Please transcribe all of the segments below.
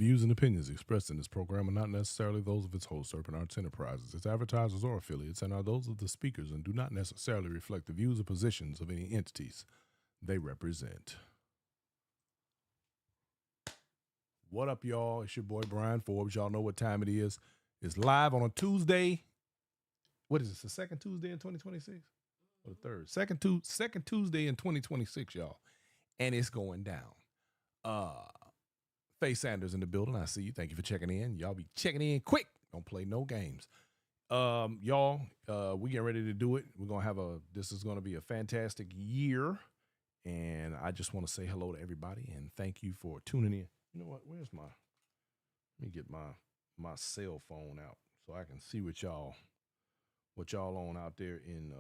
views and opinions expressed in this program are not necessarily those of its host, Urban Arts Enterprises, its advertisers, or affiliates, and are those of the speakers and do not necessarily reflect the views or positions of any entities they represent. What up, y'all? It's your boy Brian Forbes. Y'all know what time it is. It's live on a Tuesday. What is this? The second Tuesday in 2026? Or the third? Second Tuesday in 2026, y'all. And it's going down. Faye Sanders in the building. I see you. Thank you for checking in. Y'all be checking in quick. Don't play no games. Y'all, we getting ready to do it. This is gonna be a fantastic year. And I just want to say hello to everybody and thank you for tuning in. You know what? Let me get my cell phone out so I can see what y'all on out there in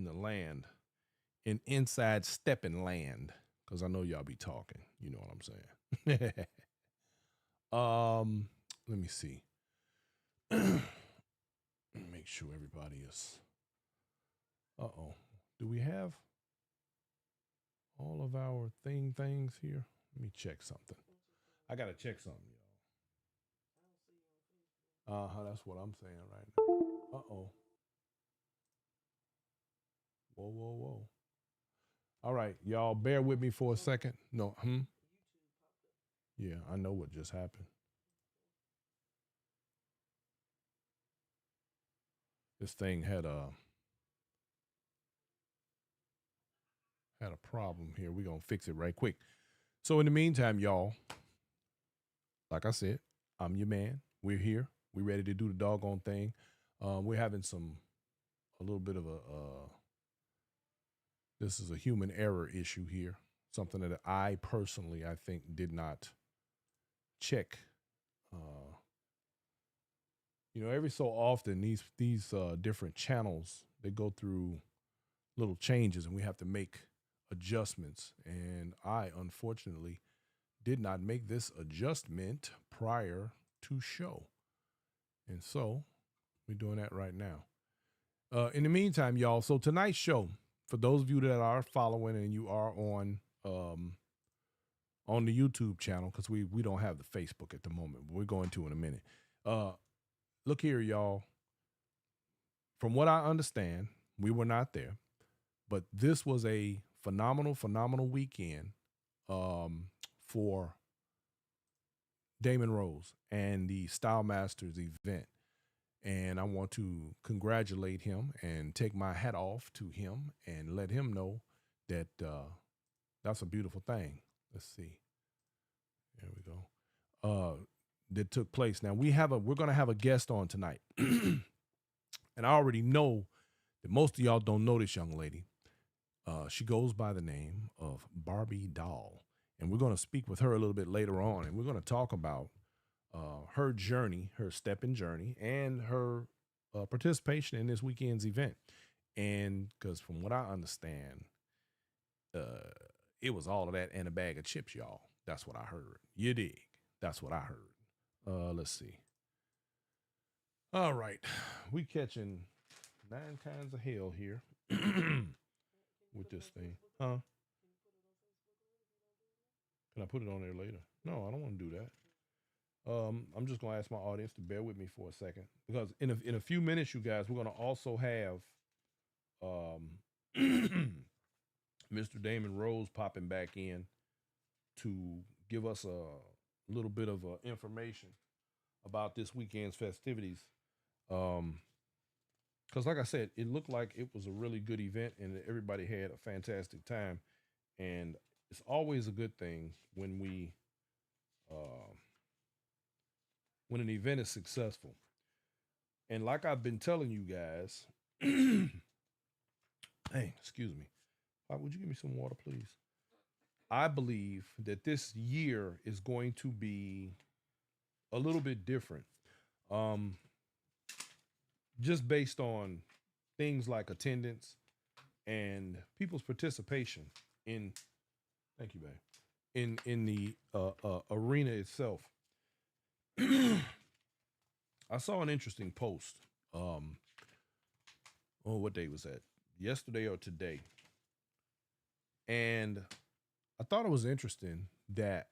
the land. Inside stepping land, because I know y'all be talking. You know what I'm saying. Let me see. Make sure everybody is. Do we have all of our things here? Let me check something. I gotta check something, y'all. That's what I'm saying right now. Whoa. All right, y'all, bear with me for a second. No, Yeah, I know what just happened. This thing had a problem here. We're gonna fix it right quick. So in the meantime, y'all, like I said, I'm your man. We're here. We're ready to do the doggone thing. We're having a little bit of this is a human error issue here. Something that I personally, I think, did not check. Every so often these different channels, they go through little changes and we have to make adjustments. And I, unfortunately, did not make this adjustment prior to show. And so we're doing that right now. In the meantime, y'all, so tonight's show, for those of you that are following and you are on the YouTube channel, because we don't have the Facebook at the moment, but we're going to in a minute. Look here, y'all. From what I understand, we were not there, but this was a phenomenal weekend for Damon Rose and the Style Masters event. And I want to congratulate him and take my hat off to him and let him know that that's a beautiful thing. Let's see. There we go. That took place. Now we're going to have a guest on tonight. And I already know that most of y'all don't know this young lady. She goes by the name of Barbie Dhal. And we're going to speak with her a little bit later on. And we're going to talk about her journey, her stepping journey, and her participation in this weekend's event. And because from what I understand, it was all of that and a bag of chips, y'all. That's what I heard. You dig? That's what I heard. Let's see. All right. We catching 9 kinds of hell here with this thing. Huh? Can I put it on there later? No, I don't want to do that. I'm just going to ask my audience to bear with me for a second, because in a few minutes, you guys, we're going to also have Mr. Damon Rose popping back in to give us a little bit of information about this weekend's festivities. Because like I said, it looked like it was a really good event and everybody had a fantastic time. And it's always a good thing when when an event is successful. And like I've been telling you guys, hey, excuse me. Would you give me some water, please? I believe that this year is going to be a little bit different. Just based on things like attendance and people's participation in, thank you, babe, in the arena itself. I saw an interesting post. What day was that? Yesterday or today? And I I thought it was interesting that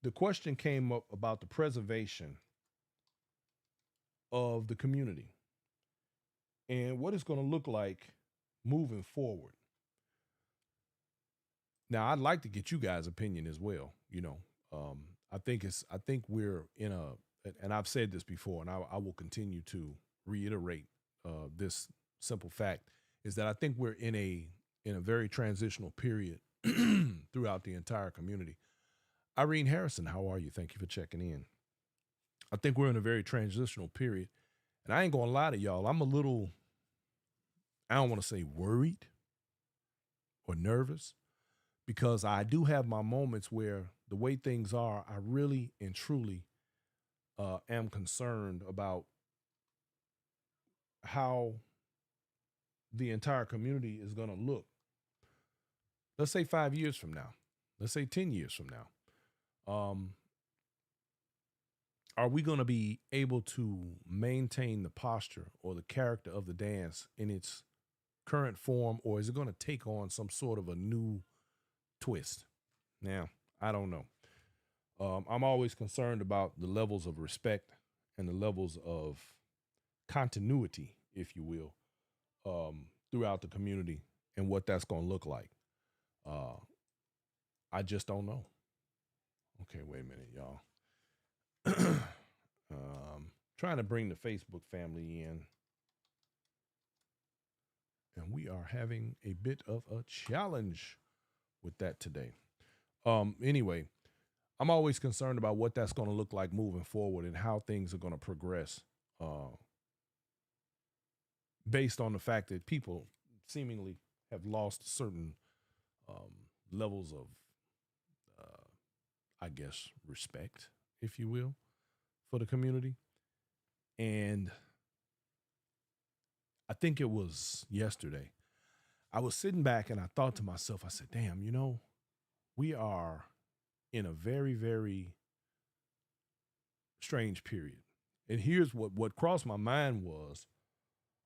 the question came up about the preservation of the community and what it's going to look like moving forward. Now, I'd like to get you guys' opinion as well. I think we're in a, and I've said this before, and I will continue to reiterate this simple fact is that I think we're in a very transitional period throughout the entire community. Irene Harrison, how are you? Thank you for checking in. I think we're in a very transitional period, and I ain't gonna lie to y'all. I'm a little, I don't want to say worried or nervous because I do have my moments where the way things are, I really and truly am concerned about how the entire community is going to look. Let's say 5 years from now. Let's say 10 years from now. Are we going to be able to maintain the posture or the character of the dance in its current form, or is it going to take on some sort of a new twist? Now, I don't know. I'm always concerned about the levels of respect and the levels of continuity, if you will, throughout the community and what that's going to look like. I just don't know. Okay, wait a minute, y'all. Trying to bring the Facebook family in, and we are having a bit of a challenge with that today. Anyway, I'm always concerned about what that's going to look like moving forward and how things are going to progress based on the fact that people seemingly have lost certain levels of, I guess, respect, if you will, for the community. And I think it was yesterday. I was sitting back and I thought to myself, I said, damn, we are in a very, very strange period. And here's what crossed my mind was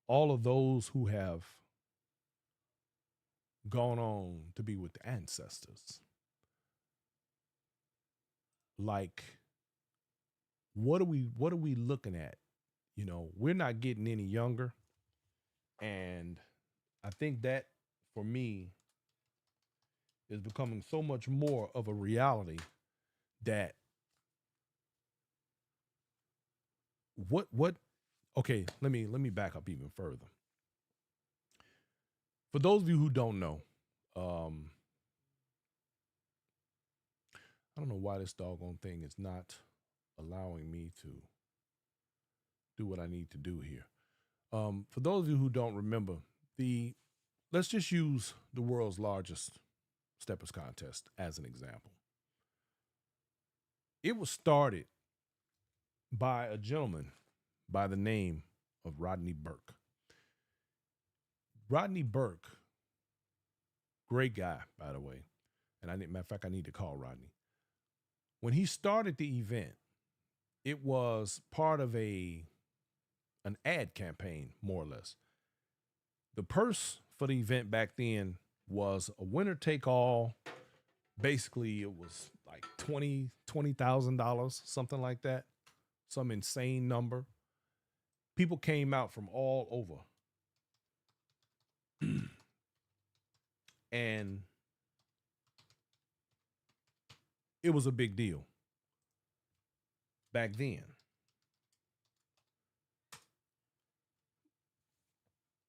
all of those who have gone on to be with the ancestors. Like, what are we looking at? We're not getting any younger. And I think that for me is becoming so much more of a reality that what okay, let me back up even further. For those of you who don't know, I don't know why this doggone thing is not allowing me to do what I need to do here. For those of you who don't remember, let's just use the world's largest steppers contest as an example. It was started by a gentleman by the name of Rodney Burke. Rodney Burke, great guy, by the way. And matter of fact, I need to call Rodney. When he started the event, it was part of an ad campaign, more or less. The purse for the event back then was a winner take all. Basically, it was like $20,000, something like that, some insane number. People came out from all over. And it was a big deal back then.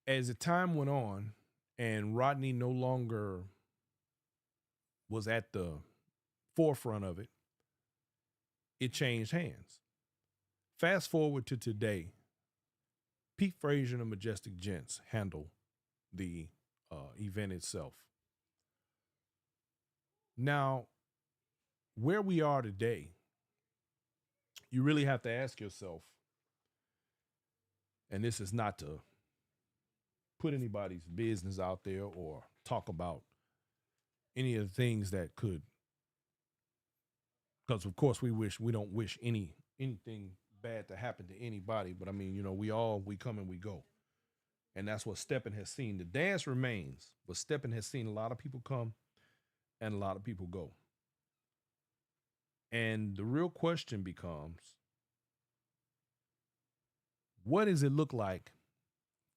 As the time went on and Rodney no longer was at the forefront of it, it changed hands. Fast forward to today, Pete Frazier and the Majestic Gents handle the event itself. Now, where we are today, you really have to ask yourself, and this is not to put anybody's business out there or talk about any of the things that could, because of course we don't wish anything bad to happen to anybody, but I mean, we come and we go. And that's what Steppin has seen. The dance remains, but Steppin has seen a lot of people come and a lot of people go. And the real question becomes, what does it look like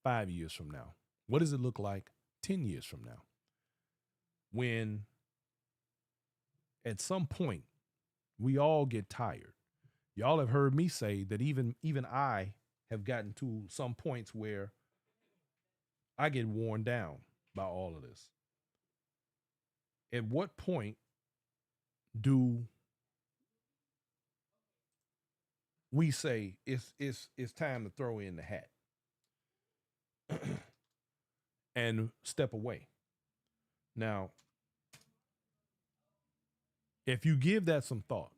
5 years from now? What does it look like 10 years from now? When at some point we all get tired. Y'all have heard me say that even I have gotten to some points where I get worn down by all of this. At what point do we say it's time to throw in the hat and step away? Now, if you give that some thought,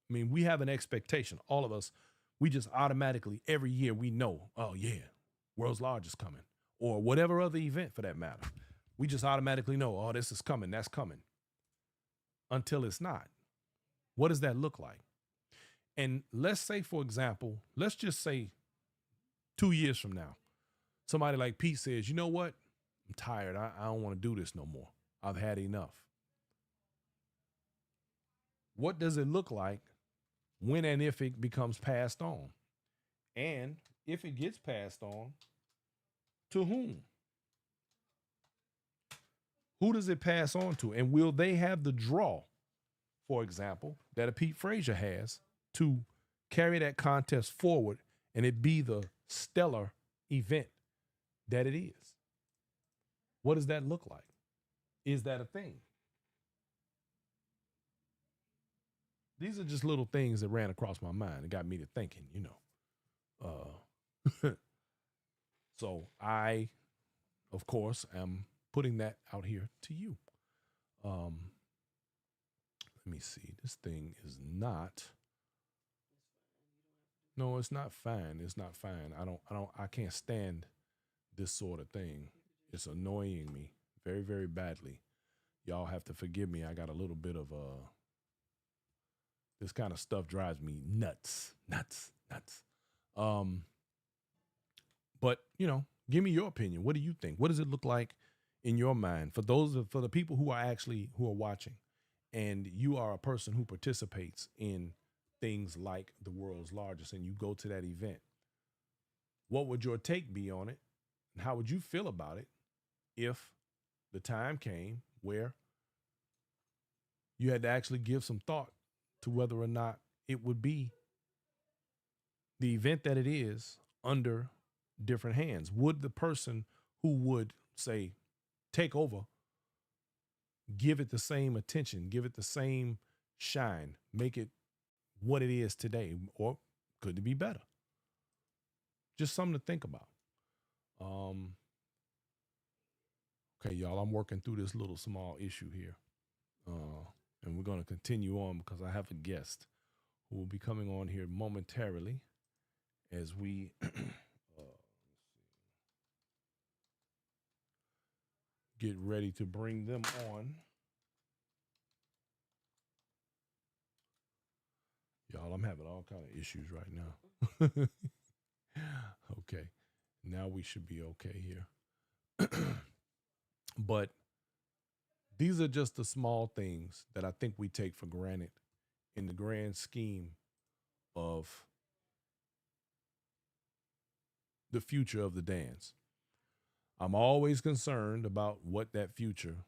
I mean, we have an expectation. All of us, we just automatically every year we know, oh yeah, world's largest coming, or whatever other event for that matter. We just automatically know, oh, this is coming, that's coming, until it's not. What does that look like? And let's say, for example, let's just say 2 years from now, somebody like Pete says, you know what? I'm tired. I don't want to do this no more. I've had enough. What does it look like when and if it becomes passed on? And if it gets passed on, to whom? Who does it pass on to? And will they have the draw, for example, that a Pete Frazier has to carry that contest forward and it be the stellar event that it is? What does that look like? Is that a thing? These are just little things that ran across my mind and got me to thinking, So I, of course, am putting that out here to you. Let me see. This thing is not. No, it's not fine. It's not fine. I can't stand this sort of thing. It's annoying me very, very badly. Y'all have to forgive me. I got a little bit of this kind of stuff drives me nuts. But give me your opinion. What do you think? What does it look like in your mind for the people who are watching, and you are a person who participates in things like the world's largest, and you go to that event? What would your take be on it? And how would you feel about it if the time came where you had to actually give some thought to whether or not it would be the event that it is under different hands? Would the person who would say take over give it the same attention, give it the same shine, make it what it is today, or could it be better? Just something to think about. Okay, y'all, I'm working through this little small issue here. And we're going to continue on because I have a guest who will be coming on here momentarily as we get ready to bring them on. Y'all, I'm having all kind of issues right now. Okay. Now we should be okay here. But these are just the small things that I think we take for granted in the grand scheme of the future of the dance. I'm always concerned about what that future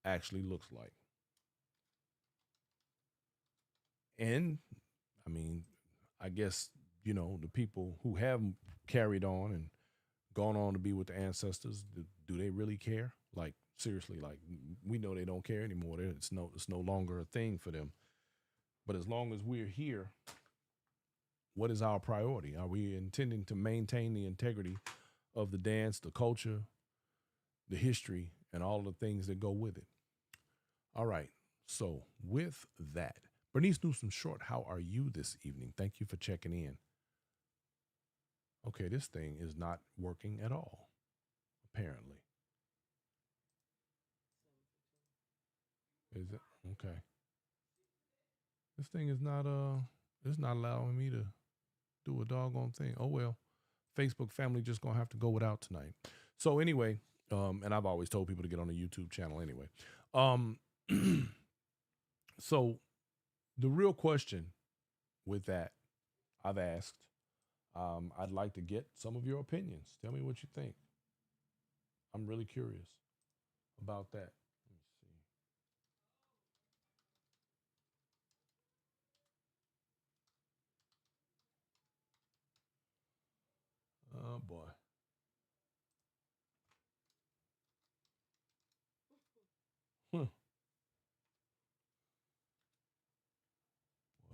actually looks like. And I mean, I guess, the people who have carried on and gone on to be with the ancestors, do they really care? Like, seriously, like, we know they don't care anymore. It's no longer a thing for them. But as long as we're here, what is our priority? Are we intending to maintain the integrity of the dance, the culture, the history, and all the things that go with it? All right. So with that, Bernice Newsom Short, how are you this evening? Thank you for checking in. Okay, this thing is not working at all, apparently. Is it? Okay. This thing is not it's not allowing me to do a doggone thing. Oh well. Facebook family just gonna have to go without tonight. So anyway, and I've always told people to get on the YouTube channel anyway. So the real question with that, I've asked. I'd like to get some of your opinions. Tell me what you think. I'm really curious about that. Let me see. Oh boy. Huh.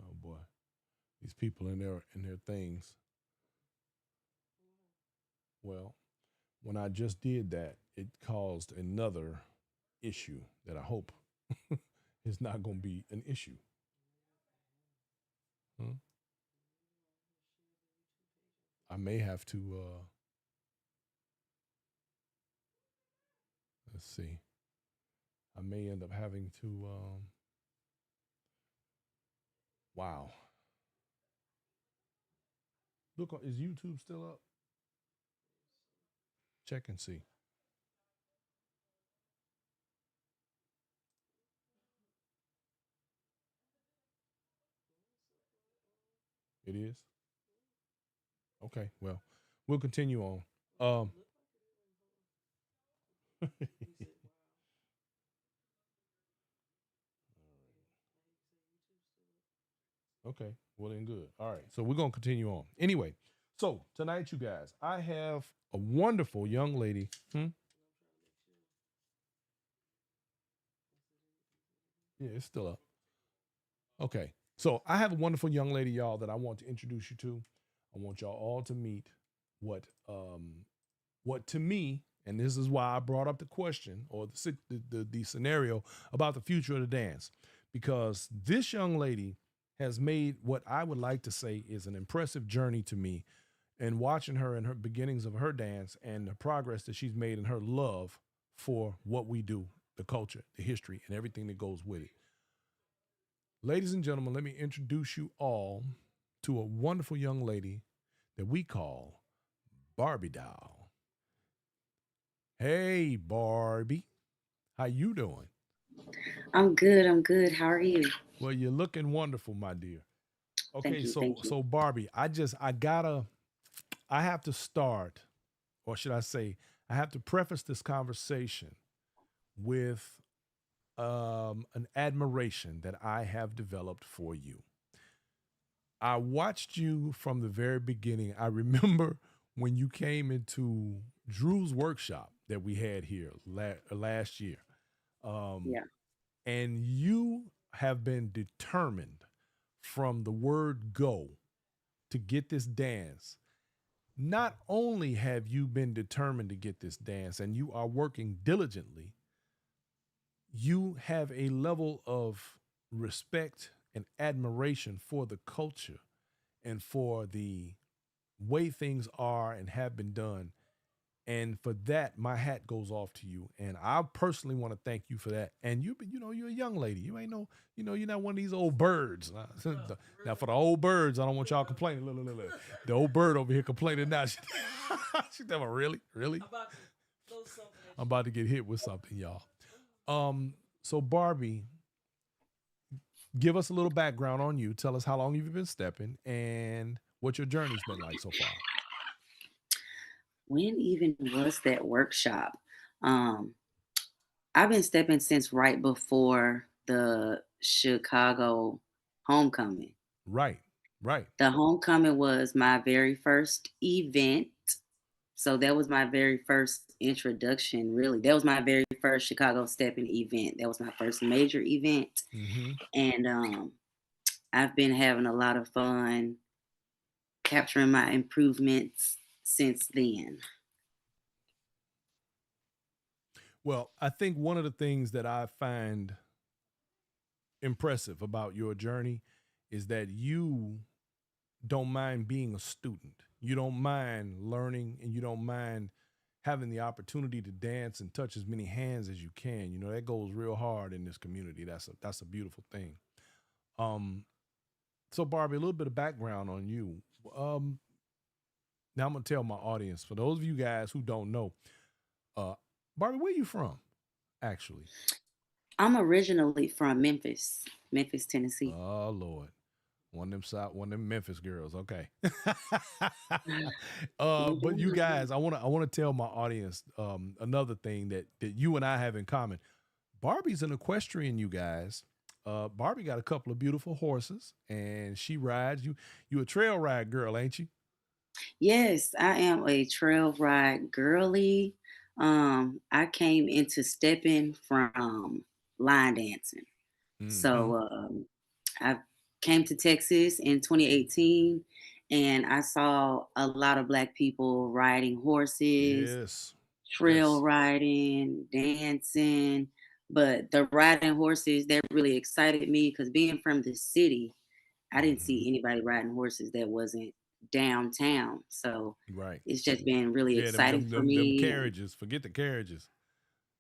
Oh boy. These people in their things. Well, when I just did that, it caused another issue that I hope is not going to be an issue. Huh? I may have to. Let's see. I may end up having to. Wow. Look, is YouTube still up? Check and see. It is. Okay. Well, we'll continue on. Um. Okay. Well, then good. All right. So we're going to continue on. Anyway, so tonight, you guys, I have a wonderful young lady. Hmm? Yeah, it's still up. Okay. So I have a wonderful young lady, y'all, that I want to introduce you to. I want y'all all to meet what what to me, and this is why I brought up the question or the scenario about the future of the dance, because this young lady has made what I would like to say is an impressive journey to me, and watching her in her beginnings of her dance and the progress that she's made in her love for what we do, the culture, the history, and everything that goes with it. Ladies and gentlemen, let me introduce you all to a wonderful young lady that we call Barbie Doll. Hey, Barbie, how you doing? I'm good. I'm good. How are you? Well, you're looking wonderful, my dear. Thank Okay, you. so Thank you. so Barbie, I have to start, or should I say, I have to preface this conversation with an admiration that I have developed for you. I watched you from the very beginning. I remember when you came into Drew's workshop that we had here last year. Um, Yeah. and you have been determined from the word go to get this dance. Not only have you been determined to get this dance and you are working diligently, you have a level of respect and admiration for the culture and for the way things are and have been done. And for that, my hat goes off to you. And I personally want to thank you for that. And you're a young lady. You ain't no, you're not one of these old birds. Now, for the old birds, I don't want y'all complaining. Look. The old bird over here complaining now. She's never really, really. I'm about to get hit with something, y'all. Um, so Barbie, give us a little background on you. Tell us how long you've been stepping and what your journey's been like so far. When even was that workshop? Um, I've been stepping since right before the Chicago homecoming. Right, right. The homecoming was my very first event. So that was my very first introduction, really. That was my very first Chicago stepping event. That was my first major event. Mm-hmm. And I've been having a lot of fun capturing my improvements since then. Well, I think one of the things that I find impressive about your journey is that you don't mind being a student. You don't mind learning and you don't mind having the opportunity to dance and touch as many hands as you can. You know, that goes real hard in this community. That's a beautiful thing. Um so Barbie, a little bit of background on you. Um Now I'm gonna tell my audience, for those of you guys who don't know, uh Barbie, where you from, actually? I'm originally from Memphis, Memphis, Tennessee. Oh Lord. One of them Memphis girls. Okay. But you guys, I wanna tell my audience another thing that you and I have in common. Barbie's an equestrian, you guys. Barbie got a couple of beautiful horses, and she rides. You a trail ride girl, ain't you? Yes, I am a trail ride girly. I came into stepping from line dancing. Mm-hmm. So I came to Texas in 2018 and I saw a lot of black people riding horses, Yes. trail Yes. riding, dancing. But the riding horses that really excited me because being from the city, I didn't Hmm. see anybody riding horses that wasn't downtown. So Right. it's just been really Yeah, them exciting them for them them me. And carriages. Forget the carriages.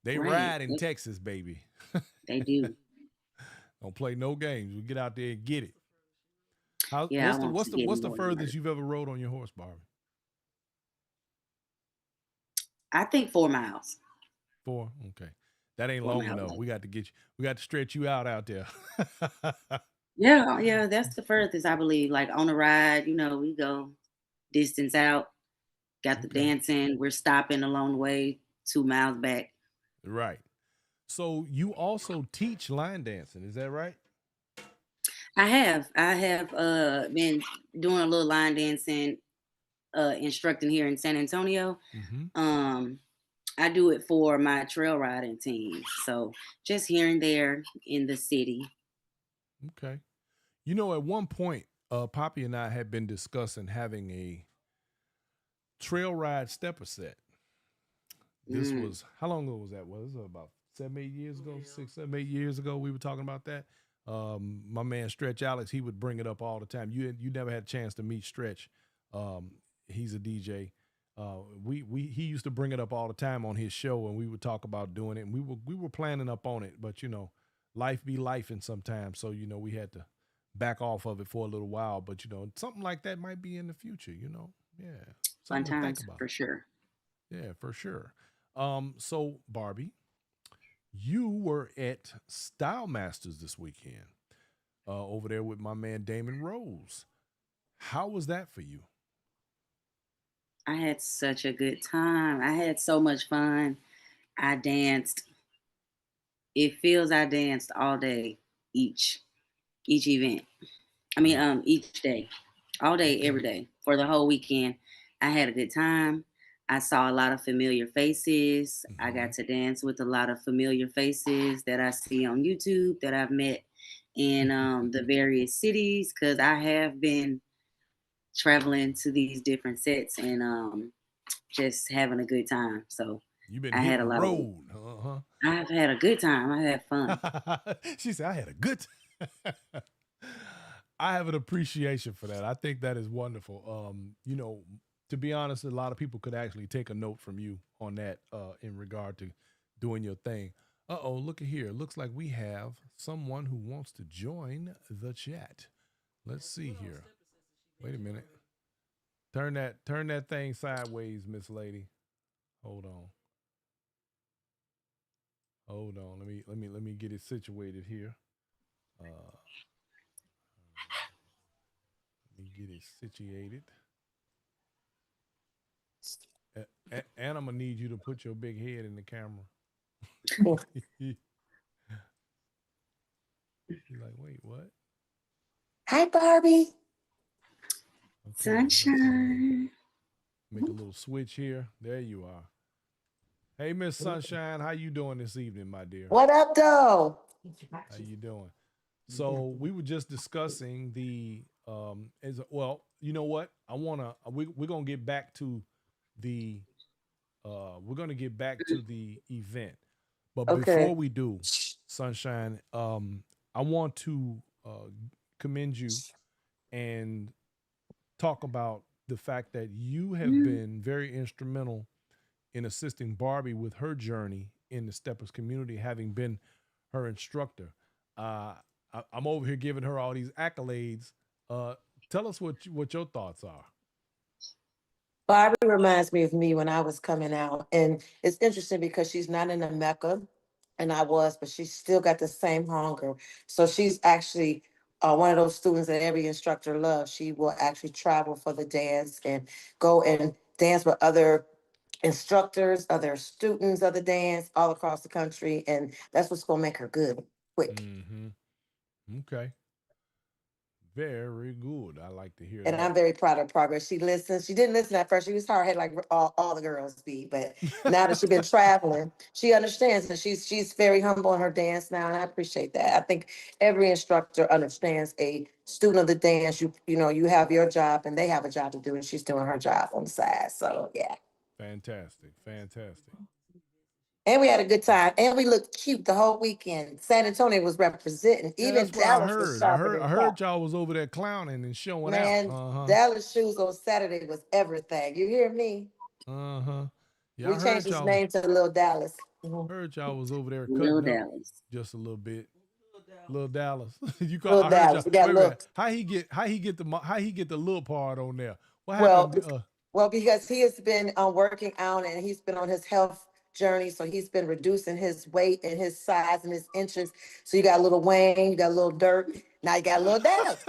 They right, ride in Texas, baby. they do. Don't play no games. We get out there and get it. How Yeah, I want to get what's the more furthest immersed. you've ever rode on your horse, Barbie? I think 4 miles. Four? Okay. That ain't Four long miles. enough. We got to get you, we got to stretch you out there. Yeah, yeah, that's the furthest I believe. Like on a ride, we go distance out, got the Okay. dancing, we're stopping along the way, 2 miles back. Right. So you also teach line dancing, is that right? I have been doing a little line dancing, instructing here in San Antonio. Mm-hmm. Um, I do it for my trail riding team. So just here and there in the city. Okay. At one point, Poppy and I had been discussing having a trail ride stepper set. This Mm, was how long ago was that? Was it about 7, 8 years ago? 6, 7, 8 years ago, we were talking about that. My man Stretch Alex, he would bring it up all the time. You never had a chance to meet Stretch. Um, he's a DJ. We he used to bring it up all the time on his show, and we would talk about doing it. And we were planning up on it, but life be life, and sometimes, so we had to back off of it for a little while. But something like that might be in the future. Yeah, fun something to think times about. for sure. Yeah, for sure. So Barbie, you were at Style Masters this weekend, over there with my man Damon Rose. How was that for you? I had such a good time. I had so much fun. I danced. It feels I danced all day each event. I mean, Right. each day, all day, Okay. every day for the whole weekend. I had a good time. I saw a lot of familiar faces. I Hmm. got to dance with a lot of familiar faces that I see on YouTube that I've met in the various cities because I have been traveling to these different sets and just having a good time. So You've been I had hitting a the lot of, road. Uh I've had a good time. I had fun. huh. She said, I had a good time. I have an appreciation for that. I think that is wonderful. To be honest, a lot of people could actually take a note from you on that, in regard to doing your thing. Oh, look at here. Looks like we have someone who wants to join the chat. Let's see here. Wait a minute. Turn that thing sideways, Miss Lady. Hold on. Hold on. Let me get it situated here. Uh, let me get it situated. And I'm gonna need you to put your big head in the camera. You're like, wait, what? Hi, Barbie. Okay, let's Sunshine. make a little switch here. There you are. Hey, Miss Sunshine, how you doing this evening, my dear? What up, though? How you doing? So we were just discussing the as well. You know what? We're gonna get back to the event, but Okay. before we do, Sunshine, I want to commend you and talk about the fact that you have Mm. been very instrumental in assisting Barbie with her journey in the Steppers community, having been her instructor. Uh, I'm over here giving her all these accolades. Uh, Tell us what your thoughts are. Barbie reminds me of me when I was coming out. And it's interesting because she's not in the Mecca. and I was, but she still got the same hunger. So she's actually one of those students that every instructor loves. She will actually travel for the dance and go and dance with other instructors, other students of the dance all across the country, and that's what's gonna make her good quick. Mm-hmm. Okay. Very good. I like to hear And I'm that. very proud of her progress. She listens. She didn't listen at first. She was hard headed like all the girls be. But now that she's been traveling, she understands, and she's very humble in her dance now. And I appreciate that. I think every instructor understands a student of the dance. You know, you have your job and they have a job to do, and she's doing her job on the side. So yeah. Fantastic. Fantastic. And we had a good time. And we looked cute the whole weekend. San Antonio was representing. Yeah, Even that's what I Dallas was heard. I sharper heard than I Cali. heard y'all was over there clowning and showing out. Man, Uh-huh. Dallas shoes on Saturday was everything. You hear me? Uh-huh. Yeah, We I changed heard his y'all name to Little Dallas. Mhm. heard y'all was over there Little cutting up Dallas. just a little bit. Little Dallas. You call Little I heard y'all. Dallas. We got Wait a little. minute. How he get the little part on there? What Well, happened? well, because he has been working out and he's been on his health journey, so he's been reducing his weight and his size and his inches. So you got little Wayne, you got little Dirk. Now you got little Dallas.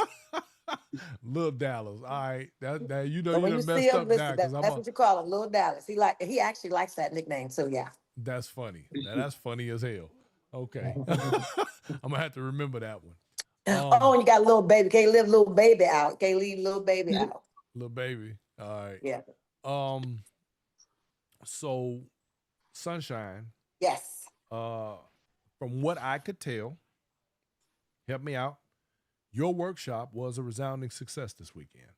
Little Dallas. All right. That you know So you when you done see messed him, up now listen. because I'm That's a what you call him, Little Dallas. He actually likes that nickname too. Yeah. that's funny. Now that's funny as hell. Okay. I'm gonna have to remember that one. Oh, Um, and you got little baby. Can't leave little baby out. Can't leave little baby out. little baby. All right. Yeah. Um, so Sunshine, Yes. uh, from what I could tell, help me out. Your workshop was a resounding success this weekend.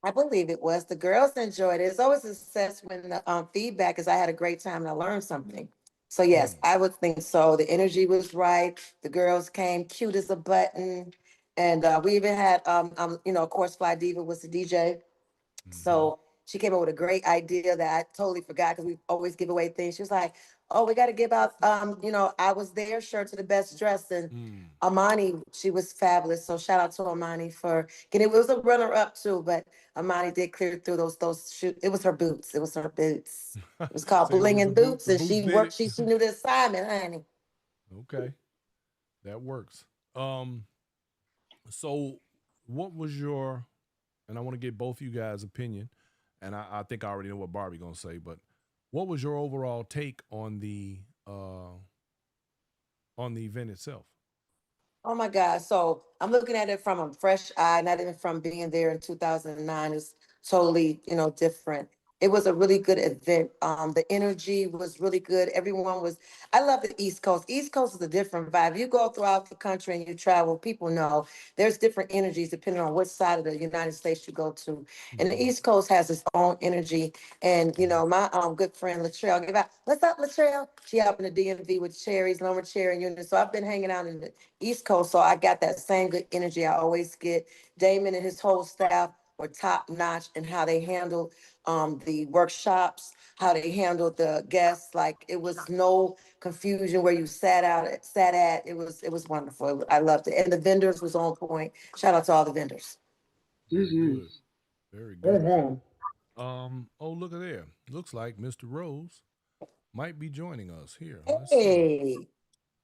I believe it was. The girls enjoyed it. It's always a success when the feedback is I had a great time and I learned something. So yes, Mm, I would think so. The energy was right. The girls came cute as a button, and we even had of course, Fly Diva was the DJ. mm-hmm. So she came up with a great idea that I totally forgot because we always give away things. She was like, "Oh, we got to give out, I was there shirt to the best dress." And Mm. Amani, she was fabulous. So shout out to Amani for getting. It was a runner up too, but Amani did clear through those shoes. It was her boots. It was her boots. It was called Say it Bling was and Boots, the and boots she did worked. it. She knew the assignment, honey. Okay, that works. Um, so what was your and I want to get both you guys' opinion, and I think I already know what Barbie gonna say, but what was your overall take on the event itself? Oh my God. So I'm looking at it from a fresh eye, not even from being there in 2009. It's totally, different. It was a really good event. The energy was really good. Everyone was, I love the East Coast. East Coast is a different vibe. You go throughout the country and you travel, people know there's different energies depending on which side of the United States you go to. And the Mm-hmm. East Coast has its own energy. And, my good friend Latrell, give out, what's up, Latrell? She up in the DMV with Cherries, Lumber Cherry Union. So I've been hanging out in the East Coast, so I got that same good energy I always get. Damon and his whole staff were top notch in how they handled the workshops, how they handled the guests. Like it was no confusion where you sat at. It was wonderful. I loved it, and the vendors was on point. Shout out to all the vendors. Very Hmm. good. Very good. Mhm. Oh, look at there. Looks like Mr. Rose might be joining us here. Let's see. Hey.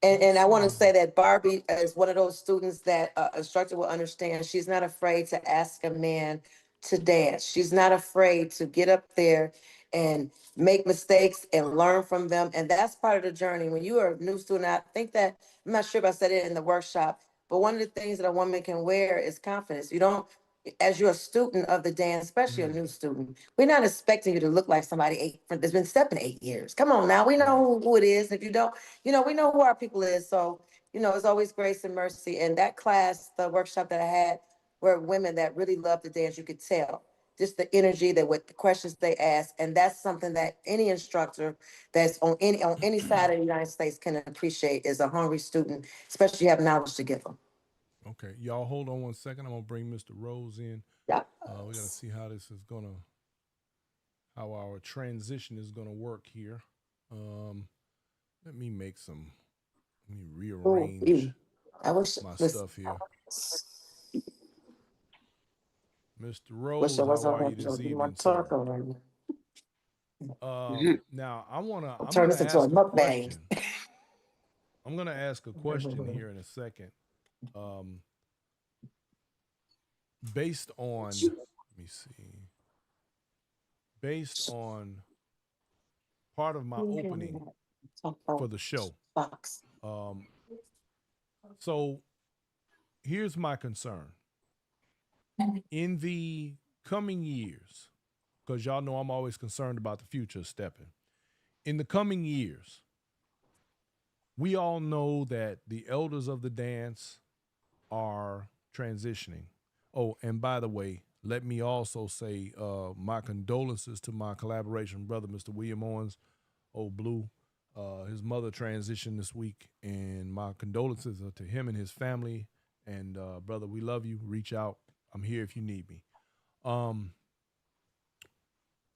And, Let's and I want see. to say that Barbie is one of those students that instructor will understand. She's not afraid to ask a man to dance. She's not afraid to get up there and make mistakes and learn from them. And that's part of the journey. When you are a new student, I think that I'm not sure if I said it in the workshop, but one of the things that a woman can wear is confidence. You don't, as you're a student of the dance, especially a Mm, new student, we're not expecting you to look like somebody that's been stepping 8 years. Come on now, we right. know who it is. If you don't, we know who our people is. So, it's always grace and mercy. And that class, the workshop that I had, were women that really love to dance. You could tell just the energy that with the questions they ask. And that's something that any instructor that's on any side of the United States can appreciate is a hungry student, especially if you have knowledge to give them. Okay. Y'all hold on one second. I'm gonna bring Mr. Rose in. Yeah. We gotta see how our transition is gonna work here. Um, let me make some let me Oh, rearrange I wish my listen, stuff here. Mr. wish I Rose, was how on are here you to this be more evening, sir? talk over. Now I'll I'm turn gonna this into a ask a mukbang. question. I'm gonna ask a question here in a second. Um, based on, let me see, based on part of my opening Talk for about the show. box. Um, so here's my concern in the coming years, because y'all know I'm always concerned about the future of stepping. In the coming years, we all know that the elders of the dance are transitioning. Oh, and by the way, let me also say my condolences to my collaboration brother, Mr. William Owens, old Blue. His mother transitioned this week, and my condolences are to him and his family. And brother, we love you. Reach out. I'm here if you need me. Um,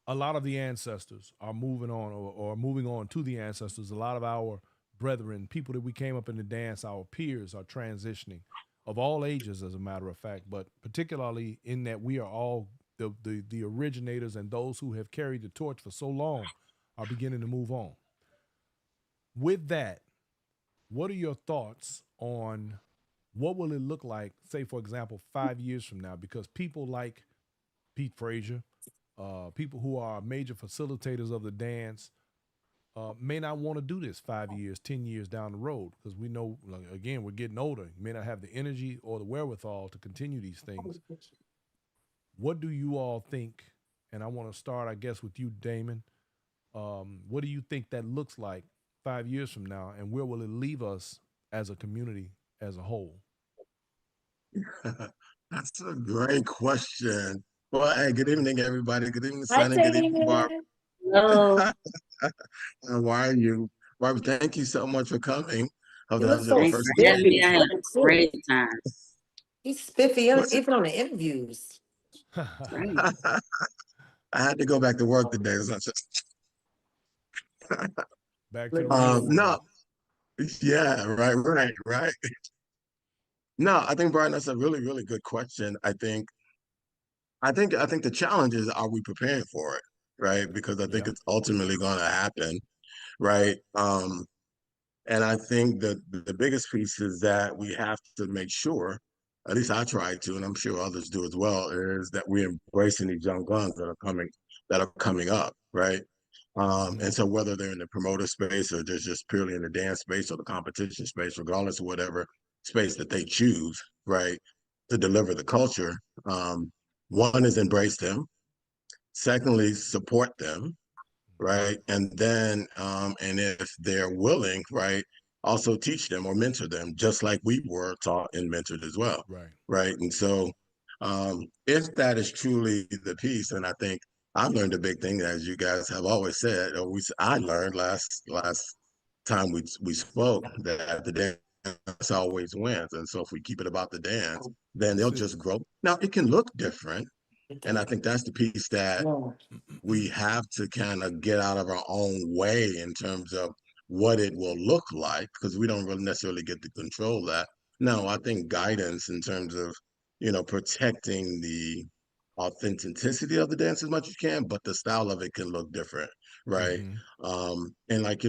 a lot of the ancestors are moving on or moving on to the ancestors. A lot of our brethren, people that we came up in the dance, our peers are transitioning of all ages, as a matter of fact, but particularly in that we are all the originators and those who have carried the torch for so long are beginning to move on. With that, what are your thoughts on what will it look like, say, for example, 5 years from now? Because people like Pete Frazier, people who are major facilitators of the dance, may not want to do this 5 years, 10 years down the road because we know, like, again, we're getting older. You may not have the energy or the wherewithal to continue these things. What do you all think? And I want to start, I guess, with you, Damon. What do you think that looks like 5 years from now, and where will it leave us as a community as a whole? That's a great question. Well, hey, good evening, everybody. Good evening, Hi, Sonny. Good evening, Barb. David. Hello. How are you? Barb, thank you so much for coming. Hope You that look was your so Thanks first for having time. me. spiffy. I had a Too. great time. He's spiffy, What's it? even on the interviews. Right. I had to go back to work today. So Back to the Look, real world. no, yeah, right. No, I think Brian, that's a really, really good question. I think the challenge is, are we preparing for it, right? Because I think Yeah. it's ultimately going to happen, right? And I think that the biggest piece is that we have to make sure, at least I try to, and I'm sure others do as well, is that we're embracing these young guns that are coming up, right? Mm-hmm. And so whether they're in the promoter space or they're just purely in the dance space or the competition space, regardless of whatever space that they choose, right, to deliver the culture, um, one is embrace them. Secondly, support them, Mm-hmm. right? And then, and if they're willing, right, also teach them or mentor them, just like we were taught and mentored as well, Right. right? And so, if that is truly the piece, and I think I've learned a big thing, as you guys have always said, or I learned last time we spoke, that the dance always wins, and so if we keep it about the dance, then That's they'll it. just grow. Now it can look different, it and I does. think that's the piece that No. we have to kind of get out of our own way in terms of what it will look like because we don't really necessarily get to control that. No, I think guidance in terms of, protecting the authenticity of the dance as much as you can, but the style of it can look different, right? Mm-hmm. And like,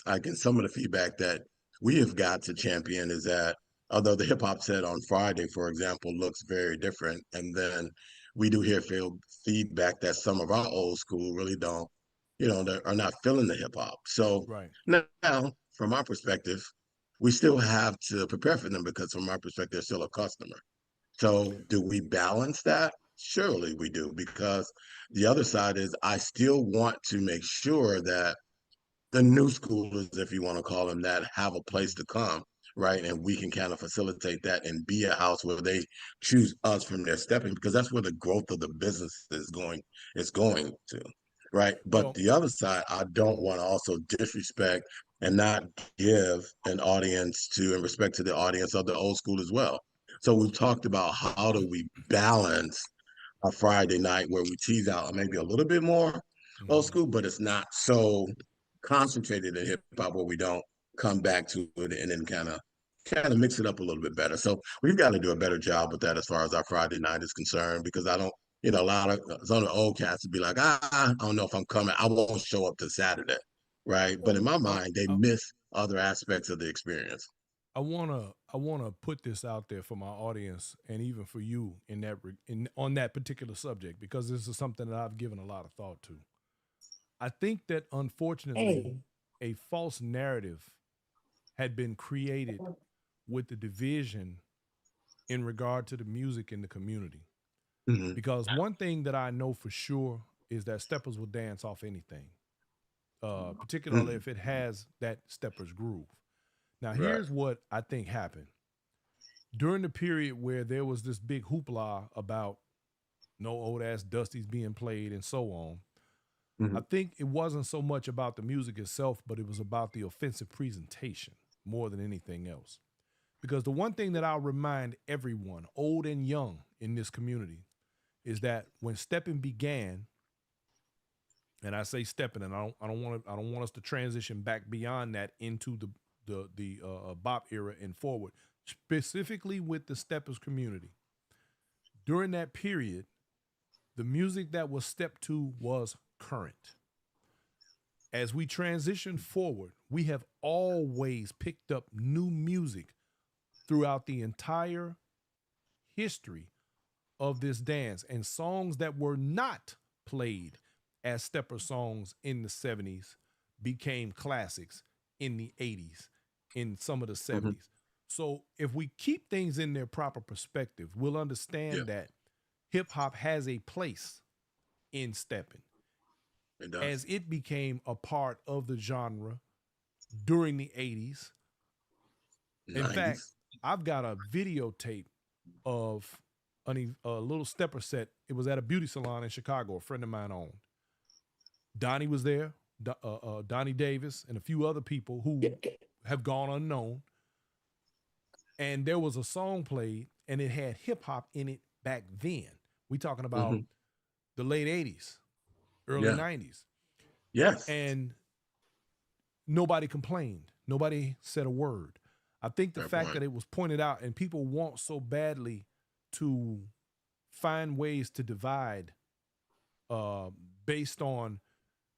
like in some of the feedback that we have got to champion is that although the hip hop set on Friday, for example, looks very different, and then we do hear feedback that some of our old school really don't, that are not feeling the hip hop. So Right. now, from our perspective, we still have to prepare for them because from our perspective, they're still a customer. So do we balance that? Surely we do, because the other side is I still want to make sure that the new schoolers, if you want to call them that, have a Mm-hmm. place to come, right? And we can kind of facilitate that and be a house where they choose us from their stepping, because that's where the growth of the business is going to, right? But Well, the other side, I don't want to also disrespect and not give an audience to and respect to the audience of the old school as well. So we've talked about how do we balance a Friday night where we tease out maybe a little bit more old mm-hmm. school, but it's not so concentrated in hip hop where we don't come back to it and then kind of mix it up a little bit better. So we've got to do a better job with that as far as our Friday night is concerned, because A lot of some of the old cats would be like, I don't know if I'm coming. I won't show up to Saturday, right? But in my I, mind, they I, miss other aspects of the experience. I wanna put this out there for my audience and even for you in on that particular subject because this is something that I've given a lot of thought to. I think that unfortunately Hey. a false narrative had been created with the division in regard to the music in the community. Hmm. Because one thing that I know for sure is that steppers will dance off anything, particularly Hmm. if it has that stepper's groove. Now, Right. here's what I think happened during the period where there was this big hoopla about no old ass Dusties being played and so on. I Hmm. think it wasn't so much about the music itself, but it was about the offensive presentation more than anything else. Because the one thing that I'll remind everyone, old and young, in this community is that when stepping began, and I say stepping, and I don't want us to transition back beyond that into the bop era and forward, specifically with the steppers community. During that period, the music that was stepped to was current. As we transition forward, we have always picked up new music throughout the entire history of this dance and songs that were not played as stepper songs in the 70s became classics in the 80s, in some of the Hmm. 70s. So if we keep things in their proper perspective, we'll Yeah, understand that hip hop has a place in stepping it does. as it became a part of the genre during the 80s. In fact, 90s. I've got a videotape of a little stepper set. It was at a beauty salon in Chicago, a friend of mine owned. Donnie was there, Donnie Davis, and a few other people who have gone unknown. And there was a song played, and it had hip hop in it back then. We talking about Hmm. the late 80s, early Yeah. 90s. Yes. And nobody complained. Nobody said a word. I think the Fair fact point. that it was pointed out and people want so badly to find ways to divide uh, based on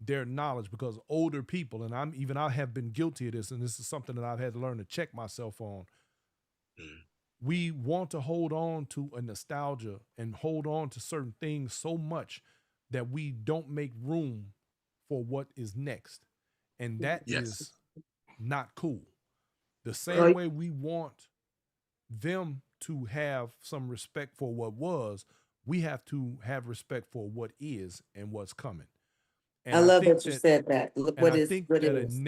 their knowledge because older people, and I have been guilty of this, and this is something that I've had to learn to check myself on. Mm. We want to hold on to a nostalgia and hold on to certain things so much that we don't make room for what is next. And that Yes. is not cool. The same Well, way we want them to have some respect for what was, we have to have respect for what is and what's coming. I And I love think that you that said that. Look, and what I is think what that is.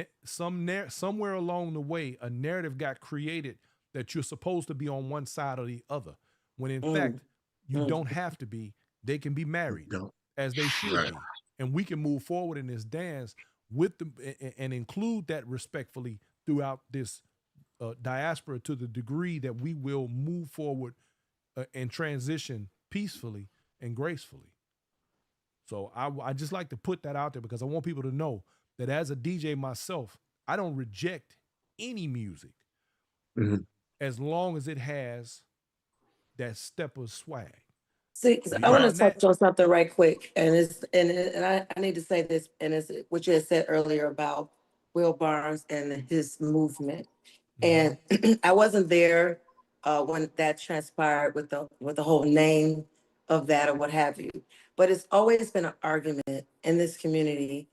somewhere along the way a narrative got created that you're supposed to be on one side or the other when in Mm, fact you mm. don't have to be. They can be married Don't. as they should Right. be, and we can move forward in this dance with them and include that respectfully throughout this diaspora to the degree that we will move forward and transition peacefully and gracefully. So I just like to put that out there because I want people to know that as a DJ myself, I don't reject any music Hmm. as long as it has that stepper swag. See, so I want Right. to Beyond that, touch on something right quick, and I need to say this, and it's what you had said earlier about Will Barnes and his movement. mhm, And I wasn't there when that transpired with the whole name of that or what have you. But it's always been an argument in this community,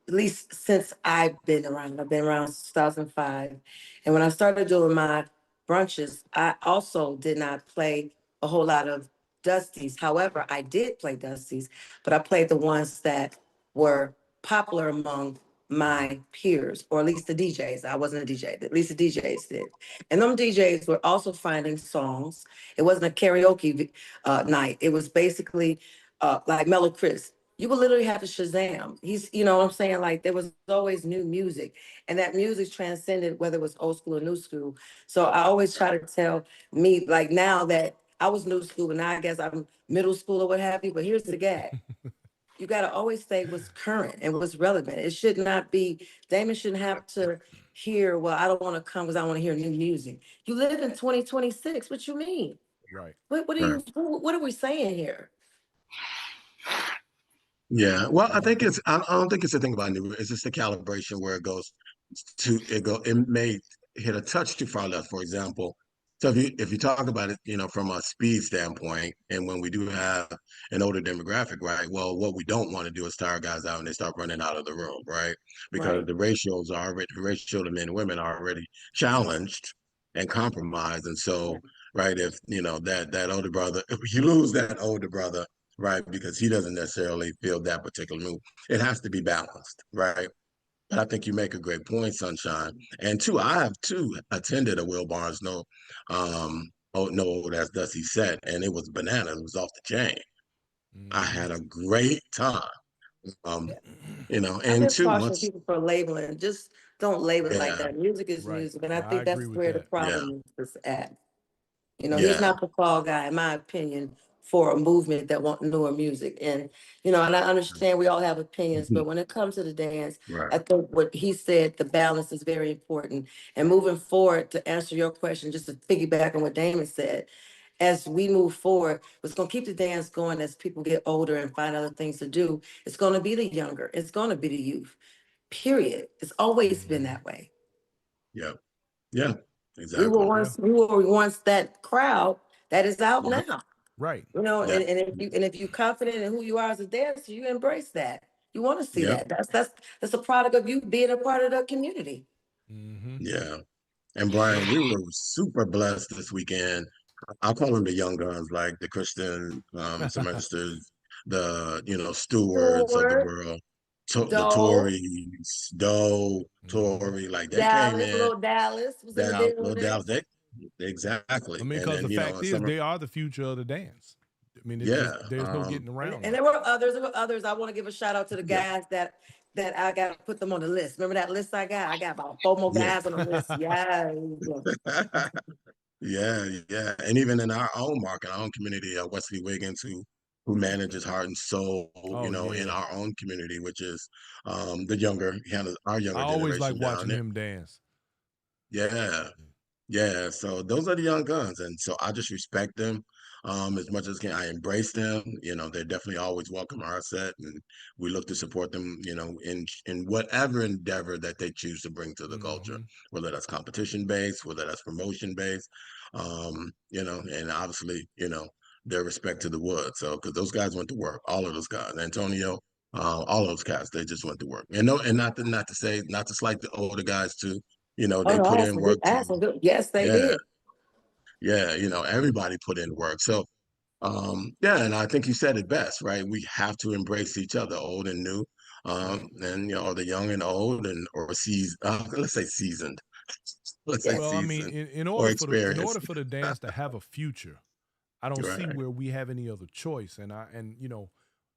at least since I've been around. I've been around since 2005. And when I started doing my brunches, I also did not play a whole lot of Dusties. However, I did play Dusties, but I played the ones that were popular among my peers, or at least the DJs. I wasn't a DJ, at least the DJs did. And them DJs were also finding songs. It wasn't a karaoke night. It was basically like Mellow Chris. You would literally have to Shazam. You know what I'm saying? Like there was always new music, and that music transcended whether it was old school or new school. So I always try to tell me, like now that I was new school, and now I guess I'm middle school or what have you. But here's the gag: you got to always say what's current and what's relevant. It should not be Damon shouldn't have to hear. Well, I don't want to come because I want to hear new music. You live in 2026. What you mean? right. What are Right. you? What are we saying here? Yeah. Well, I think it's. I don't think it's a thing about new. It's just the calibration where it goes It may hit a touch too far left, for example. So if you talk about it, from a speed standpoint, and when we do have an older demographic, right? Well, what we don't want to do is tire guys out and they start running out of the room, right? Because Right. the ratio to men and women are already challenged and compromised, and Yeah. so, right, if that older brother, if you lose that older brother, right, because he doesn't necessarily feel that particular move, it has to be balanced, right? But I think you make a great point, Sunshine. And two, I have too attended a Will Barnes oh no, that's Dusty set, and it was bananas. It was off the chain. I Mm-hmm. had a great time. Um, Yeah. I and just two, caution once, people for labeling. Just don't label it like yeah, that. Music is Right. music, and I No, I think agree that's with where the that. yeah, problem is at. He's yeah. not the fall guy, in my opinion, for a movement that want newer music. And and I understand we all have opinions, but when it comes to the dance, Right. I think what he said, the balance is very important. And moving forward, to answer your question, just to piggyback on what Damon said, as we move forward, what's going to keep the dance going as people get older and find other things to do, it's going to be the younger, it's going to be the youth. Period. It's always been Mm-hmm. that way. Yeah. Yeah. We were Exactly. Yeah. once that crowd that is out Yeah. now. Right. Yeah. And if you're confident in who you are as a dancer, you embrace that. You want to see Yep. that. That's a product of you being a part of the community. Mm-hmm. Yeah. And Brian, we were super blessed this weekend. I'll call them the young guns, like the Christian semesters, the stewards of the Stewart, world, the Doe, Tories, Doe, Mm-hmm. Tory, like they came Dallas, in, little Dallas was in the down, little building. Dallas, they exactly, I mean, and because then the fact in is, summer, they are the future of the dance. I mean, it's just yeah, there's no getting And, around and that. there were others. There were others. I want to give a shout out to the yeah, guys that I got to put them on the list. Remember that list I got? I got about four more yeah. guys on the list. Yeah. Yeah, yeah, and even in our own market, our own community, Wesley Wiggins, who manages Heart and Soul, Oh in yeah, our own community, which is the younger, kind of our I younger always like generation down watching there. him dance. Yeah, yeah, so those are the young guns, and so I just respect them as much as can. I embrace them. They're definitely always welcome to our set, and we look to support them. In whatever endeavor that they choose to bring to the culture, Mm-hmm. whether that's competition based, whether that's promotion based, and obviously, their respect to the wood. So because those guys went to work, all of those guys, Antonio. All those guys, they just went to work, and no, and not to slight the older guys too. Oh They no, put in work I had too. some good. Yes, they Yeah, did. yeah, everybody put in work. So, yeah, and I think you said it best, right? We have to embrace each other, old and new, Right. and the young and old, and or seasoned. Let's say seasoned. Let's say Well, I mean, seasoned in or order for experienced. the dance to have a future, I don't see Right. where we have any other choice. And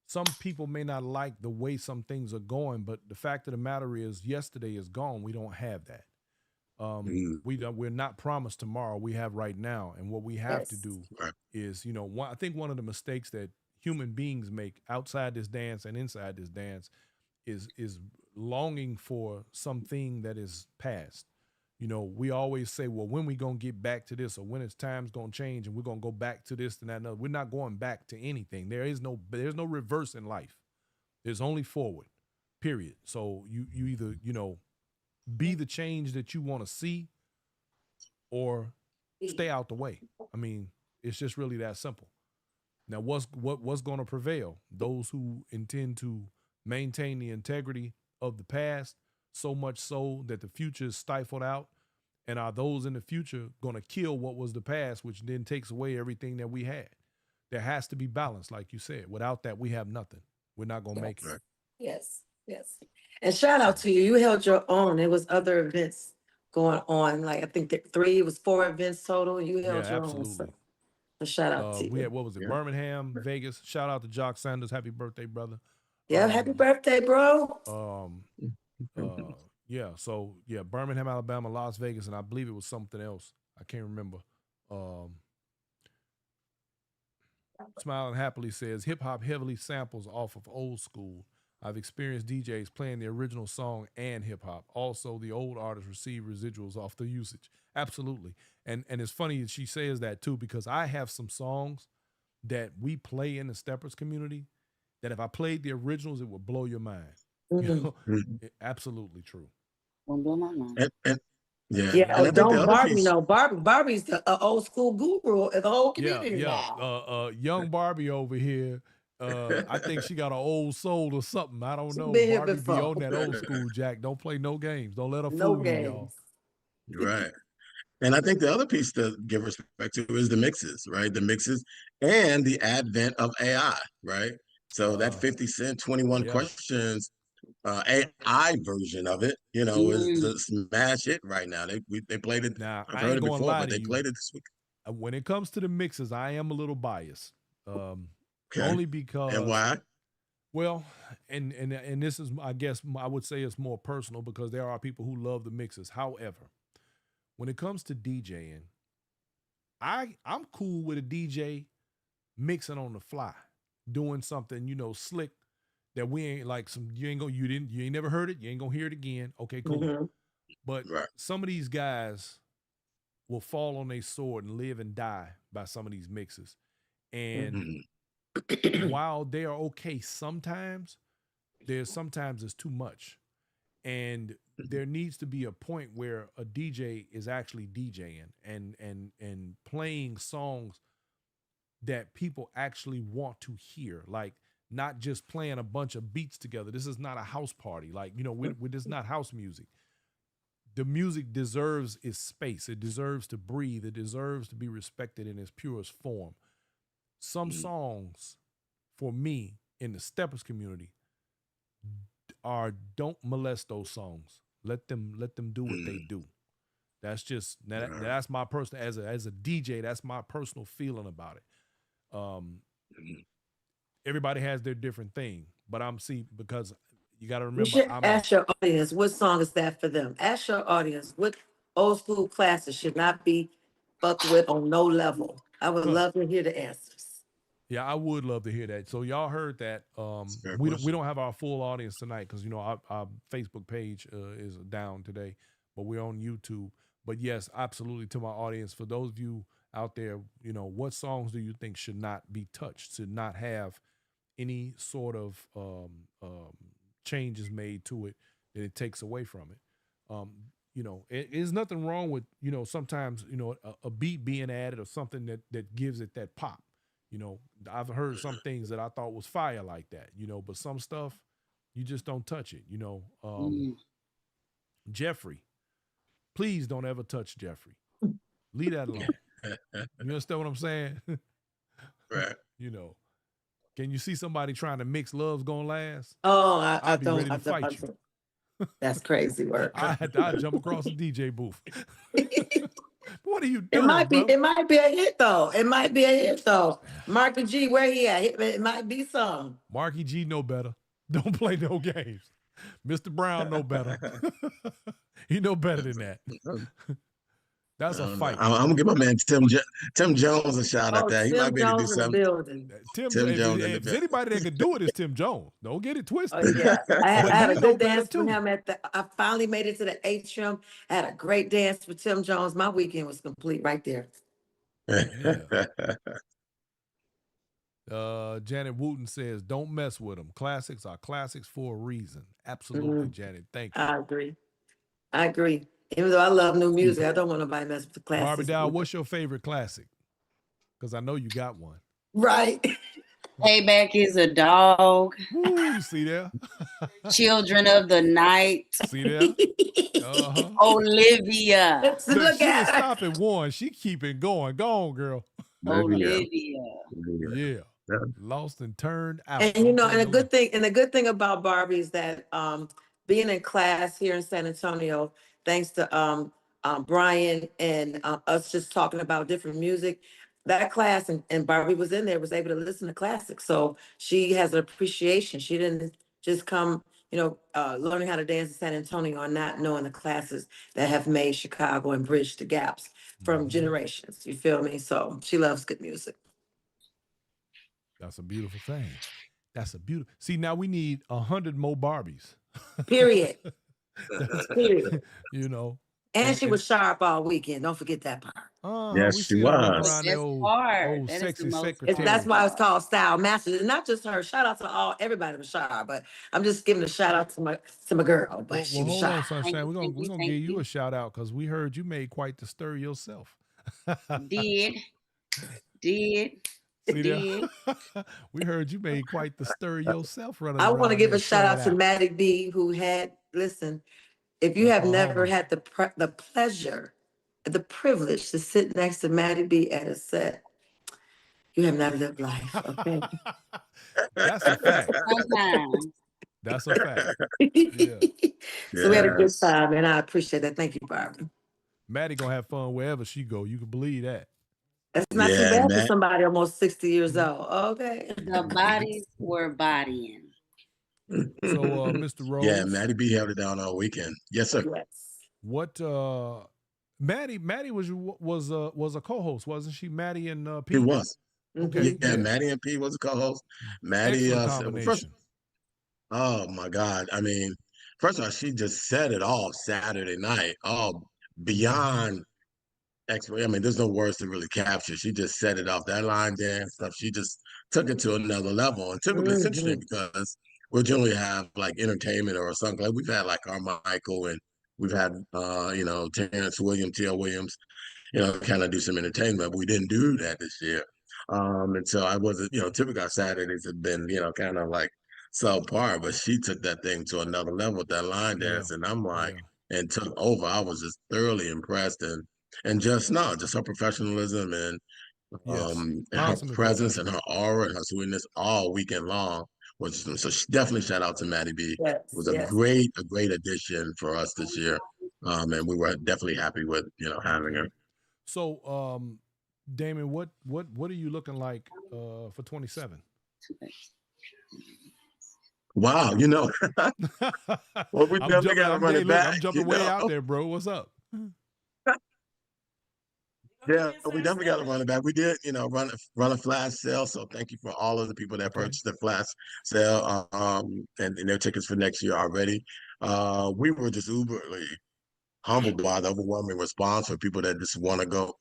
some people may not like the way some things are going, but the fact of the matter is, yesterday is gone. We don't have that. Mm, We're not promised tomorrow. We have right now, and what we have to Yes. do right. is, I think one of the mistakes that human beings make outside this dance and inside this dance is longing for something that is past. We always say, well, when we gonna get back to this, or when it's time's gonna change and we're gonna go back to this and that and other. We're not going back to anything. There's no reverse in life. There's only forward. Period. So you either, be the change that you want to see, or stay out the way. I mean, it's just really that simple. Now, what's going to prevail? Those who intend to maintain the integrity of the past, so much so that the future is stifled out, and are those in the future going to kill what was the past, which then takes away everything that we had? There has to be balance, like you said. Without that, we have nothing. We're not going to make it. Yes. Right. Yes. Yes. And shout So, out to you. You held your own. There was other events going on. Like I think that it was 4 events total. You yeah, held your own. So absolutely. shout out to We you. had, what was it? Yeah. Birmingham, Vegas. Shout out to Jock Sanders. Happy birthday, brother. Yeah. Happy Um, birthday, bro. um, yeah. So yeah, Birmingham, Alabama, Las Vegas, and I believe it was something else. I can't remember. Um, Smiling Happily says hip hop heavily samples off of old school. I've experienced DJs playing the original song and hip hop. Also, the old artists receive residuals off the usage. Absolutely. And it's funny that she says that too, because I have some songs that we play in the Steppers community, that if I played the originals, it would blow your mind. You Mhm. know, Mhm. absolutely true. Won't blow my mind. And yeah, Yeah, and oh, I think the don't other Barbie piece, know. Barbie's the old school guru of the whole Yeah, community yeah. now. Young Barbie over here. I think she got an old soul or something. I don't She know. been here Barbie be before. on that old school, Jack. Don't play no games. Don't let her No fool you, y'all. games. right? And I think the other piece to give respect to is the mixes, right? The mixes and the advent of AI, right? So that Uh, 50 Cent 21 yeah. Questions AI version of it, is Mm. a smash hit right now. They played it. Now, I've I heard ain't it gonna before, lie but to they you. played it this week. When it comes to the mixes, I am a little biased. Okay, Only and because, why? well, and this is, I guess, I would say it's more personal because there are people who love the mixes. However, when it comes to DJing, I'm cool with a DJ mixing on the fly, doing something, slick that we ain't like some you ain't never heard it, you ain't gonna hear it again. Okay, cool. Mhm. But Right. some of these guys will fall on their sword and live and die by some of these mixes. And Mhm. while they are okay sometimes, sometimes it's too much. And there needs to be a point where a DJ is actually DJing and playing songs that people actually want to hear, like not just playing a bunch of beats together. This is not a house party. Like, this is not house music. The music deserves its space. It deserves to breathe. It deserves to be respected in its purest form. Some Mhm. songs, for me, in the Steppers community, are don't molest those songs. Let them do what they Mhm. do. That's just Right. that's my personal, as a DJ. That's my personal feeling about it. Mhm. Everybody has their different thing, but because you got to You remember, should ask your audience what song is that for them. Ask your audience what old school classics should not be fucked with on no level. I would love to hear the answers. Yeah, I would love to hear that. So y'all heard that. It's a fair We question. don't have our full audience tonight because our Facebook page is down today, but we're on YouTube. But yes, absolutely, to my audience, for those of you out there, what songs do you think should not be touched, should not have any sort of changes made to it that it takes away from it? There's nothing wrong with sometimes a beat being added or something that gives it that pop. I've heard some things that I thought was fire like that, but some stuff you just don't touch it. Mm. Jeffrey, please don't ever touch Jeffrey. Leave that alone. You understand what I'm saying? Right. you know, can you see somebody trying to mix Love's Gonna Last? Oh, I I'd be don't. ready to fight you. That's crazy work. I'd jump across the DJ booth. What are you It doing, might be. brother? It might be a hit though. It might be a hit though. Marky G, where he at? It might be some. Marky G know better. Don't play no games. Mr. Brown know better. He know better than that. That's a fight. I'm gonna give my man Tim Jones a shout at Oh, that. He might Tim be able to do Jones in the something. building. Tim If Jones in the there's anybody that could do it, it's Tim Jones. Don't get it Oh twisted. yeah, I But had he a know good better dance with too. him I finally made it to the atrium. I had a great dance with Tim Jones. My weekend was complete right there. Yeah. Janet Wooten says, "Don't mess with them. Classics are classics for a reason." Absolutely, Janet. Thank you. I agree. I agree. Even though I love new music, I don't want nobody to mess with the Barbie classics. Dhal, what's your favorite classic? Because I know you got one. Right. Payback is a dog. Woo, see there? Children of the Night. See there? Uh-huh. Olivia. Look, Look she didn't at her. stop at one. She keep it going. Go on, girl. Olivia. Yeah. Yeah. Lost and turned out. And Don't and play a no good thing, and the good thing about Barbie is that being in class here in San Antonio, thanks to Brian and us just talking about different music, that class and Barbie was in there, was able to listen to classics. So she has an appreciation. She didn't just come, learning how to dance in San Antonio or not knowing the classes that have made Chicago and bridged the gaps from generations. You feel me? So she loves good music. That's a beautiful thing. That's a beautiful. See, now we need 100 more Barbies. Period. That's, Period. you know. And she was sharp all weekend. Don't forget that part. Uh-huh. Yes, We she seen her running The was. around there, best old part. That is the sexy most That's secretary. fun why it's part. called Style Masters, and not just her. Shout out to everybody was shy, but I'm just giving a shout out to my girl, but Well, she was hold shy. on, Thank Sunshine. you, thank We're you, gonna thank give you you. a shout out because we heard you made quite the stir yourself. Did, did, See there? did. We heard you made quite the stir yourself running I want to around give there a shout showing out to out. Maddie B, who had listen. If you That's have my never homie. had the pleasure, the privilege to sit next to Maddie B at a set, you have not lived life. Okay. That's a fact. Sometimes. That's a fact. Yeah. So we had a good Yes. time, and I appreciate that. Thank you, Barbara. Maddie gonna have fun wherever she go. You can believe that. That's not too Yeah, bad for Matt. somebody almost 60 years Mhm. old. Okay. The bodies were bodying. So, Mr. Yeah, Rose, Maddie B held it down all weekend. Yes, sir. Yes. what Maddie was a co-host, wasn't she? Maddie and He P? was. Hmm. Okay, Yeah, yeah. Maddie and P was a co-host. Maddie, Excellent said, well, first, combination. oh my God. I mean, first of all, she just set it off Saturday night. Oh, Hmm. beyond expert. I mean, there's no words to really capture. She just set it off. That line dance stuff, she just took it to another level. And typically it's Hmm. interesting because we'll generally have like entertainment or something. Like we've had like Carmichael and we've had Terrence Williams, T.L. Williams, kind of do some entertainment, but we didn't do that this year. And so I wasn't, typically our Saturdays have been, kind of like subpar, but she took that thing to another level with that line Yeah, dance. And I'm like, yeah, and took over. I was just thoroughly impressed and just no, just her professionalism yes. and her Consummate presence and professional. her aura and her sweetness all weekend long was so definitely shout out to Maddie B. It Yes. was Yes. a great addition for us this year. And we were definitely happy with having Okay. her. So, Damon, what are you looking like for 27? Wow, well, we I'm definitely jumping. got to run Hey, it look, back. I'm jumping way out there, bro. What's up? Yeah, we definitely got to run it back. We did, run a flash sale. So thank you for all of the people that Okay. purchased the flash sale and their tickets for next year already. We were just uberly humbled by the overwhelming response for people that just want to go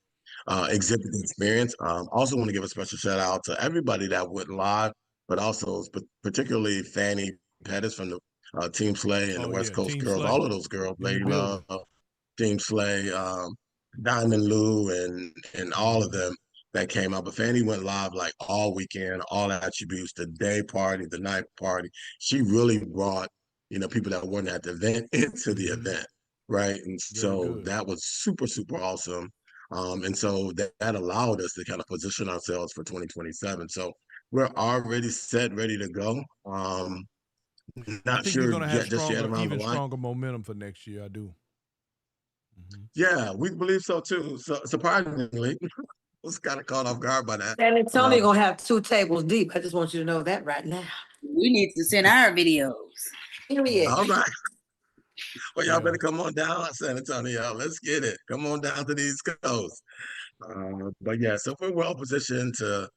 exhibit the experience. Also want to give a special shout out to everybody that went live, but also particularly Fanny Pettis from the Team Slay and the Oh West yeah, Coast Team girls. Slay All of those girls, in the building. Layla, Team Slay, Diamond Lou, and all of Hmm. them that came out. But Fanny went live like all weekend, all attributes, the day party, the night party. She really brought, people that weren't at the event into the Hmm. event, right? And Very so good. that was super, super awesome. And so that allowed us to kind of position ourselves for 2027. So we're already set, ready to go. I Not think you're sure gonna have yet, just yet stronger, around the even line. stronger momentum for next year. I do. Hmm. Yeah, we believe so too. So surprisingly, I was kind of caught off guard by that. San Antonio Um, gonna have 2 tables deep. I just want you to know that right now. We need to send our videos. Period. all right. Well, y'all Yeah. better come on down, San Antonio. Let's get it. Come on down to the East Coast. But yeah, so we're well positioned to,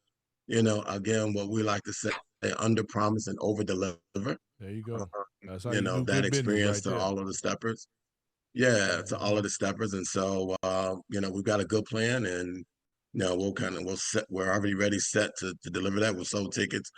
again, what we like to say, under promise and over deliver. There you go. That's how you do That good business, experience right to there. all of the steppers. Yeah, to all Hmm. of the steppers. And so, we've got a good plan and, we're already ready set to deliver that. We sold tickets,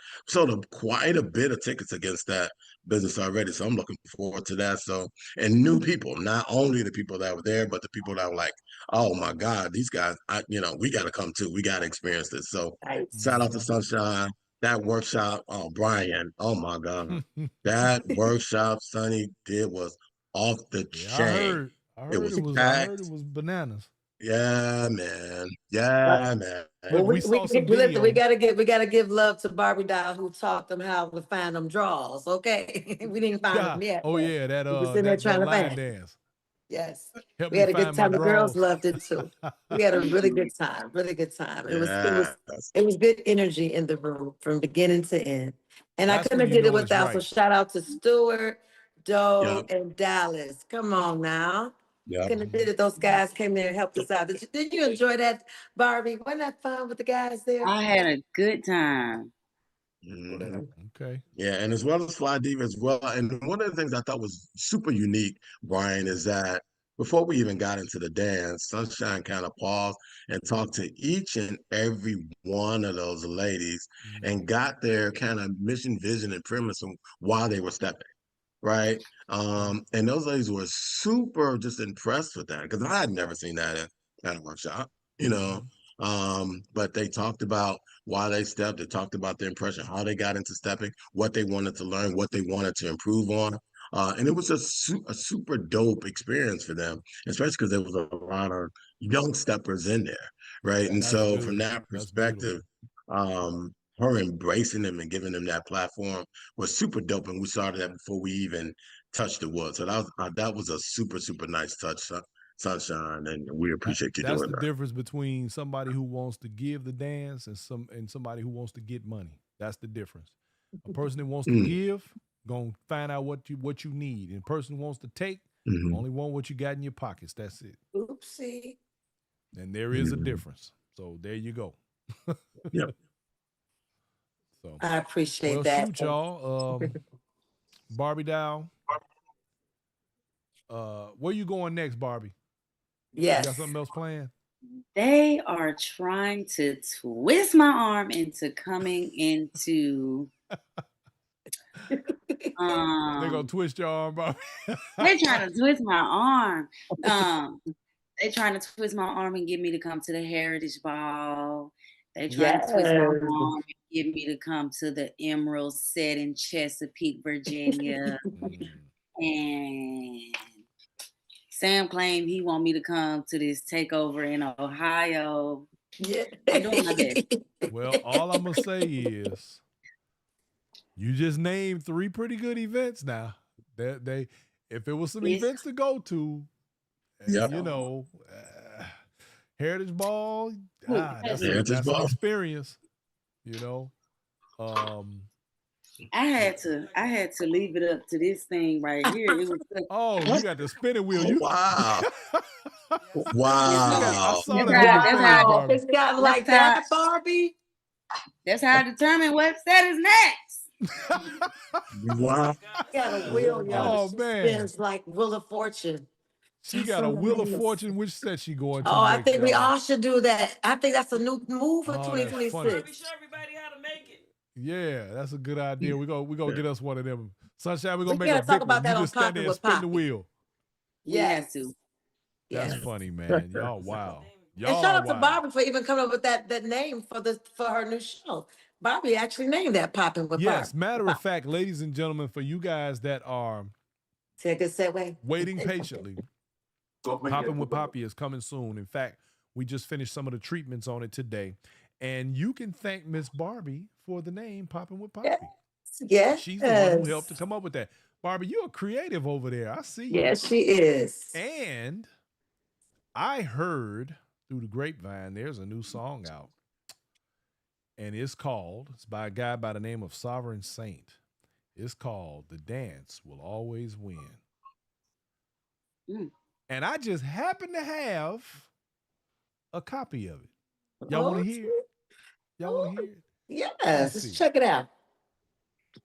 quite a bit of tickets against that business already. So I'm looking forward to that. So, and new people, not only the people that were there, but the people that were like, oh my God, these guys, we got to come too. We got to experience this. So shout Nice. out to Sunshine, that workshop. Oh, Brian, oh my God. Hmm. That workshop Sonny did was off the Yeah, I chain. heard. I It heard was it was. I heard it packed. was bananas. Yeah, man. Yeah, man. Well, We saw some listen, videos. we gotta give love to Barbie Dhal who taught them how to find them draws. Okay, we didn't find Yeah. them yet, Oh but yeah, that we were sitting there that trying to line find. dance. Yes, Help we me had a good find my time. The girls draws. loved it too. We had a really good time. Really good time. Yes. It was good energy in the room from beginning to end, and I That's couldn't when have you did it know it's without. So right. shout out to Stewart, Doe, Yep. and Dallas. Come on now. Yep. Couldn't have did Mhm. it. Those guys came there and helped us out. Did you enjoy that, Barbie? Wasn't that fun with the guys there? I had a good time. Mhm. Okay. Yeah, and as well as Fly Diva as well. And one of the things I thought was super unique, Brian, is that before we even got into the dance, Sunshine kind of paused and talked to each and every one of those ladies and got their kind of mission, vision, and premise on why they were stepping. Right. And those ladies were super just impressed with that because I had never seen that at a workshop, you know. But they talked about why they stepped, they talked about their impression, how they got into stepping, what they wanted to learn, what they wanted to improve on. And it was a super dope experience for them, especially because there was a lot of young steppers in there, right? And That's so from good. that That's beautiful. perspective, her embracing them and giving them that platform was super dope, and we started that before we even touched the wood. So that was a super nice touch, Sunshine, and we appreciate you That's doing the that. difference between somebody who wants to give the dance and somebody who wants to get money. That's the difference. A person that wants to give gonna find out what you need, and a person who wants to take only want what you got in your pockets. That's it. Oopsie. And there is a difference. So there you go. Yep. So I appreciate well, that. shoot, y'all. Barbie Dhal. Where you going next, Barbie? Yes. You got something else planned? They are trying to twist my arm into coming into. They're gonna twist your arm, Barbie. They're trying to twist my arm. They're trying to twist my arm and get me to come to the Heritage Ball. They trying to twist my arm and get me to come to the Emerald set in Chesapeake, Virginia. And Sam claimed he want me to come to this takeover in Ohio. Yeah. I'm doing my best. Well, all I'm gonna say is you just named 3 pretty good events now. They if it was some events to go to, you know, Heritage Ball, that's an experience, you know. I had to leave it up to this thing right here. It was you got the spinning wheel. Wow. I saw that. It's got like that, Barbie. That's how I determine what set is next. Wow. Got a wheel, y'all. Oh man, spins like Wheel of Fortune. She got a Wheel of Fortune. Which set she going to? Oh, I next, think we y'all? all should do that. I think that's a new move for 2026. Show everybody how to make it. Yeah, that's a good idea. We gonna get us one of them. Sunshine, we're gonna We make gotta a talk big about one. that You on just stand Poppin' there and with spin the Poppy. wheel. Yes. That's funny, man. Y'all, wow. Y'all And shout out to wild. Barbie for even coming up with that name for her new show. Barbie actually named that Poppin' with Yes, Barbie. matter of fact, ladies and gentlemen, for you guys that are Take a segue. waiting patiently, Poppin' with Poppy is coming soon. In fact, we just finished some of the treatments on it today. And you can thank Miss Barbie for the name Poppin' with Poppy. Yes. She's the one who helped to come up with that. Barbie, you're creative over there. I see you. Yes, she is. And I heard through the grapevine there's a new song out. And it's by a guy by the name of Sovereign Saint. It's called The Dance Will Always Win. And I just happen to have a copy of it. Y'all want to hear it? Y'all want to hear it? Yes, let's check it out.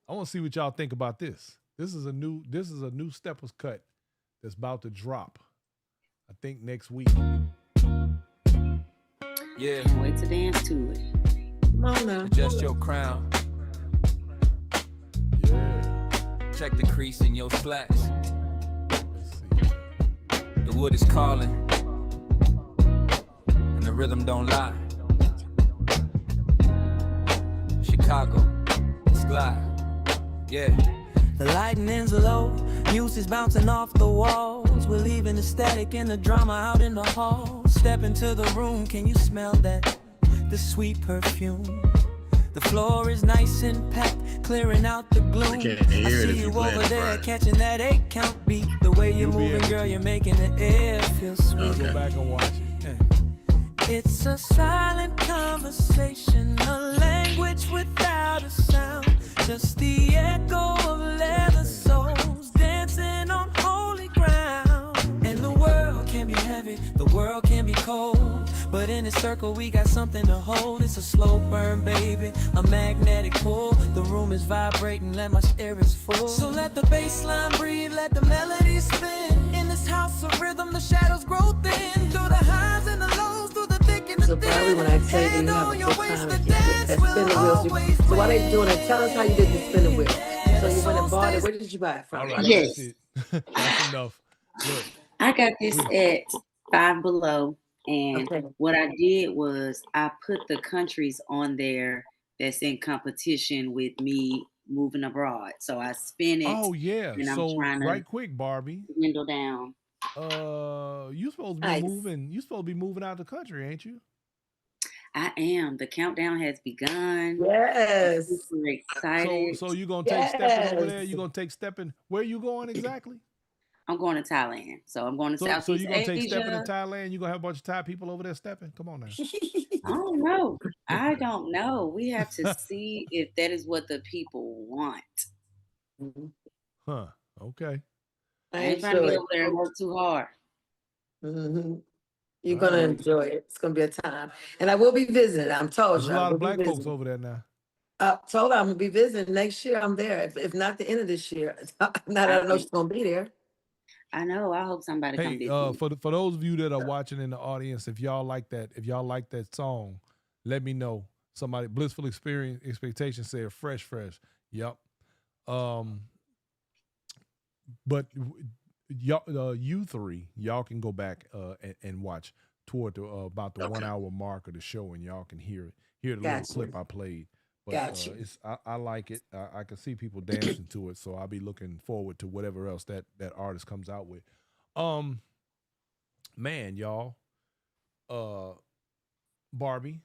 I want to see what y'all think about this. This is a new Steppers cut that's about to drop. I think next week. Yeah. Can't wait to dance to it. Come on now. Adjust your crown. Yeah. Check the crease in your slacks. Let's see. The wood is calling. And the rhythm don't lie. Chicago, let's glide. Yeah. The lightning's low, music's bouncing off the walls. We're leaving the static and the drama out in the hall. Step into the room, can you smell that? The sweet perfume. The floor is nice and packed, clearing out the gloom. I see you over there catching that 8 count beat. The way you're moving, girl, you're making the air feel sweet. Go back and watch it. It's a silent conversation, a language without a sound. Just the echo of leather soles dancing on holy ground. And the world can be heavy, the world can be cold, but in this circle we got something to hold. It's a slow burn, baby, a magnetic pull. The room is vibrating, let my spirits full. So let the bass line breathe, let the melody spin. In the this house of rhythm, the shadows grow thin. Through the highs and the lows, through the thick and the So Barbie, when I tell you you have a good time with that spinning wheels, so while they doing it, tell us how you did the spinning wheel. So you went and bought it. Where did you buy it from? All right, Yes. that's it. That's enough. Look, I got this at Five Below, and Okay. what I did was I put the countries on there that's in competition with me moving abroad. So I spin it, oh yeah. and I'm So trying to right quick, Barbie. dwindle down. You supposed to be Nice. moving. You supposed to be moving out the country, ain't you? I am. The countdown has begun. I'm Yes. super So excited. so you gonna take stepping over there? Yes. You gonna take stepping? Where you going exactly? I'm going to Thailand. So I'm going to So Southeast you gonna take stepping to Asia. Thailand? You gonna have a bunch of Thai people over there stepping? Come on now. I don't know. I don't know. We have to see if that is what the people want. Mhm. Huh. Okay. I I ain't trying to enjoy get it. over there and work too hard. Mhm. You're All gonna right. enjoy it. It's gonna be a time, and I will be visiting. I'm told There's a you I lot will of be black folks visiting. over there now. Told her I'm gonna be visiting next year. I'm there. If not the end of this year. Now I that I know think she's gonna be there. I know. I hope somebody come Hey, visit me. for those of you that are watching in the audience, if y'all like that song, let me know. Somebody blissful experience expectation said fresh. Yep. Um, but y'all, you three, y'all can go back and watch toward the about the Okay. 1 hour mark of the show, and y'all can hear the little Gotcha. clip I played. But Gotcha. I like it. I can see people dancing to it, so I'll be looking forward to whatever else that artist comes out with. Um, man, y'all, Barbie.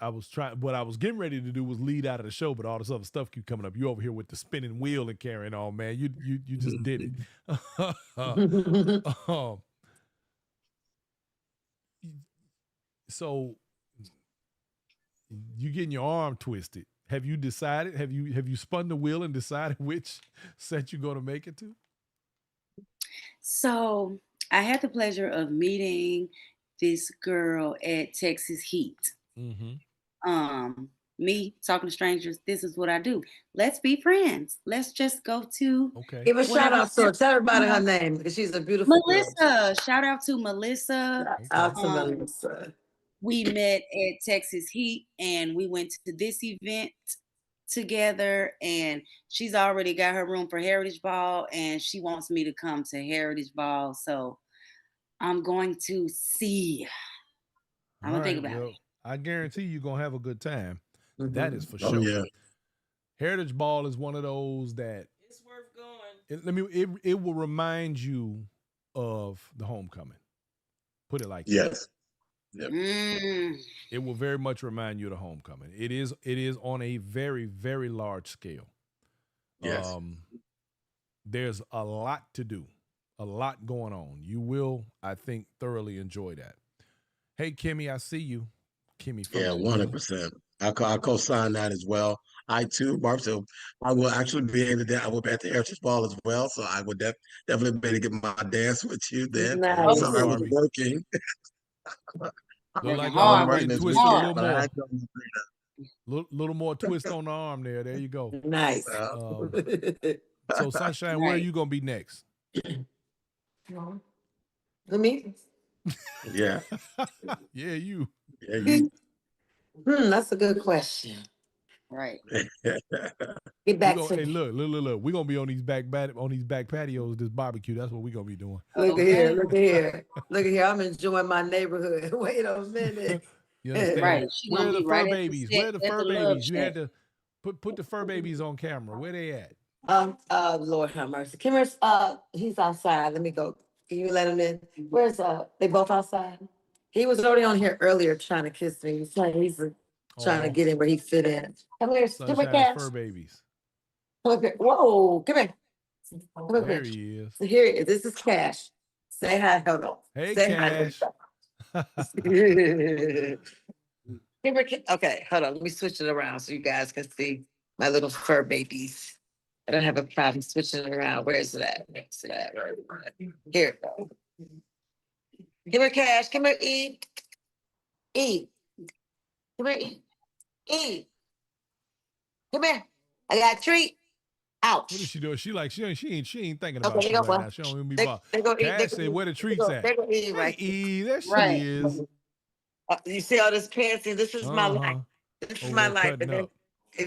What I was getting ready to do was lead out of the show, but all this other stuff keep coming up. You over here with the spinning wheel and carrying on, man. You just did it. Um, so you getting your arm twisted. Have you decided? Have you spun the wheel and decided which set you're going to make it to? So I had the pleasure of meeting this girl at Texas Heat. Mm-hmm. Me talking to strangers, this is what I do. Let's be friends. Let's just go to Okay. Give a shout whatever. out to her. Tell everybody her You name because she's a beautiful girl. Melissa. Shout out to Melissa. Shout Okay. out to Um, Melissa. we met at Texas Heat and we went to this event together, and she's already got her room for Heritage Ball and she wants me to come to Heritage Ball. So I'm going to see. I'm All gonna think right. about it. Well, I guarantee you're gonna have a good time. That is Mhm. for Oh sure. yeah. Heritage Ball is one of those that It's worth going. it will remind you of the homecoming. Put it like that. Yes. Yep. It will very much remind you of the homecoming. It is on a very, very large scale. Yes. There's a lot to do, a lot going on. You will, I think, thoroughly enjoy that. Hey, Kimmy, I see you. Kimmy from Yeah, Atlanta. 100%. I co-sign that as well. I too, Barb. So I will actually be able to. I will be at the Heritage Ball as well. So I would definitely be able to get my dance with you then. There Oh, you Nice. go, Sorry, I was Barbie. working. Look working like I your was hard, arm working getting working this twisted a hard. little weekend, but I more. had to. Little more twist on the arm there. There you go. Nice. Um, so, Sunshine, where are Right. you gonna be next? Let me. Yeah, Yeah, you. yeah, you. That's a good question. Right. Get We back gonna to hey me. look. We're gonna be on these back patios, this barbecue. That's what we're gonna be doing. Look at here. Okay. Look at here. Look at here. I'm enjoing my neighborhood. Wait a minute. You understand? Right. She Where gonna are the be fur right at the babies? Where are the steps at fur the love babies? You shack. had to put the fur babies on camera. Where they at? Lord have mercy. Kim, he's outside. Let me go. Can you let him in? Where's they both outside? He was already on here earlier trying to kiss me. He's trying to Oh, get in where he fit in. Come here, Sunshine's Cash. fur babies. Come here. Whoa, come here. Come here. There he is. So here he is. This is Cash. Say hi. Hold on. Hey, Say Cash. hi. Give her, okay, hold on. Let me switch it around so you guys can see my little fur babies. I don't have a problem switching it around. Where is it at? Where's it at? Here. Give her Cash. Come here, eat. Eat. Come here, eat. Eat. Come here. I got a treat. What is Ouch. she doing? She ain't thinking Okay, about they you go right for now. She don't even be they bothered. they go eat. They Cash go said, "Where the eat. They treats go, at?" they go eat Hey, right. E, there she Right. is. You see all this panty? This is my Uh life. huh. This is Over my there life. cutting And then up.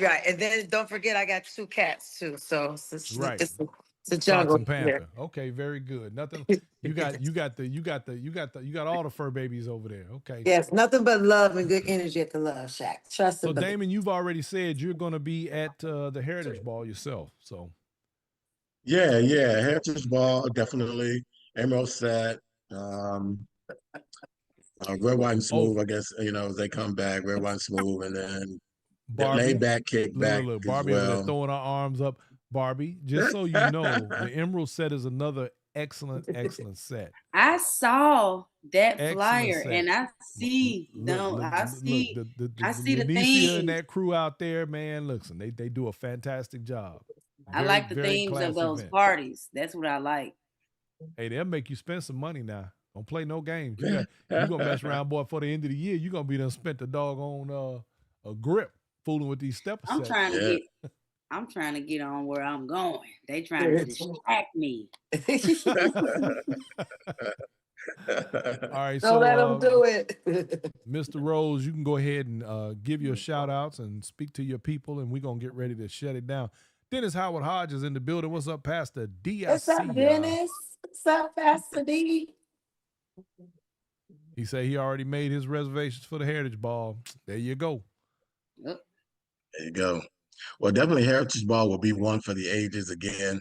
right, and then don't forget I got 2 cats too. So Right. it's a Fox jungle and here. Panther. Okay, very good. Nothing. You got all the fur babies over there. Okay. Yes, nothing but love and good energy at the Love Shack. Trust So and believe. Damon, you've already said you're going to be at the Heritage Ball yourself. So Yeah. Heritage Ball, definitely. Emerald Set, um, Red, White, and oh, Smooth, I guess, as they come back, Red, White, and Smooth, and then laid Barbie, back, kick back look, as Barbie over there well. throwing her arms up. Barbie, just so you know, the Emerald set is another excellent set. I saw that Excellent flyer set. and I see no, Look, I the see the Lanicia and themes. that crew out there, man. Listen, they do a fantastic job. I Very, like the very themes of classy those event. parties. That's what I like. Hey, they'll make you spend some money now. Don't play no games. You gonna mess around, boy, for the end of the year. You gonna be done spent the doggone a grip fooling with these stepper I'm sets. trying to Yeah. get I'm trying to get on where I'm going. They trying to distract me. All right, Don't so let them do it. Mr. Rose, you can go ahead and give your shout outs and speak to your people, and we're gonna get ready to shut it down. Dennis Howard Hodge is in the building. What's up, Pastor D? I What's up, see ya. Dennis? What's up, Pastor D? He said he already made his reservations for the Heritage Ball. There you go. Yep. There you go. Well, definitely Heritage Ball will be one for the ages again.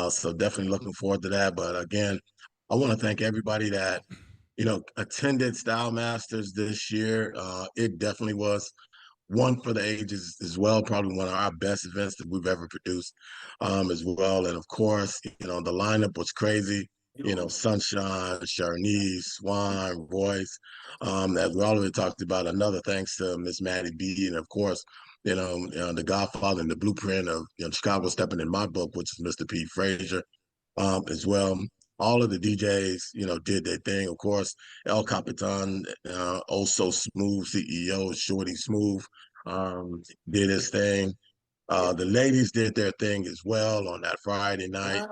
So definitely looking forward to that. But again, I want to thank everybody that, attended Style Masters this year. It definitely was one for the ages as well, probably one of our best events that we've ever produced, as well. And of course, the lineup was crazy. Sunshine, Sharnice, Swan, Royce, as we already talked about. Another thanks to Miss Maddie B, and of course, the Godfather and the blueprint of Chicago stepping in my book, which is Mr. P. Frazier, as well. All of the DJs, did their thing. Of course, El Capitan, also Smooth CEO, Shorty Smooth, did his thing. The ladies did their thing as well on that Friday night.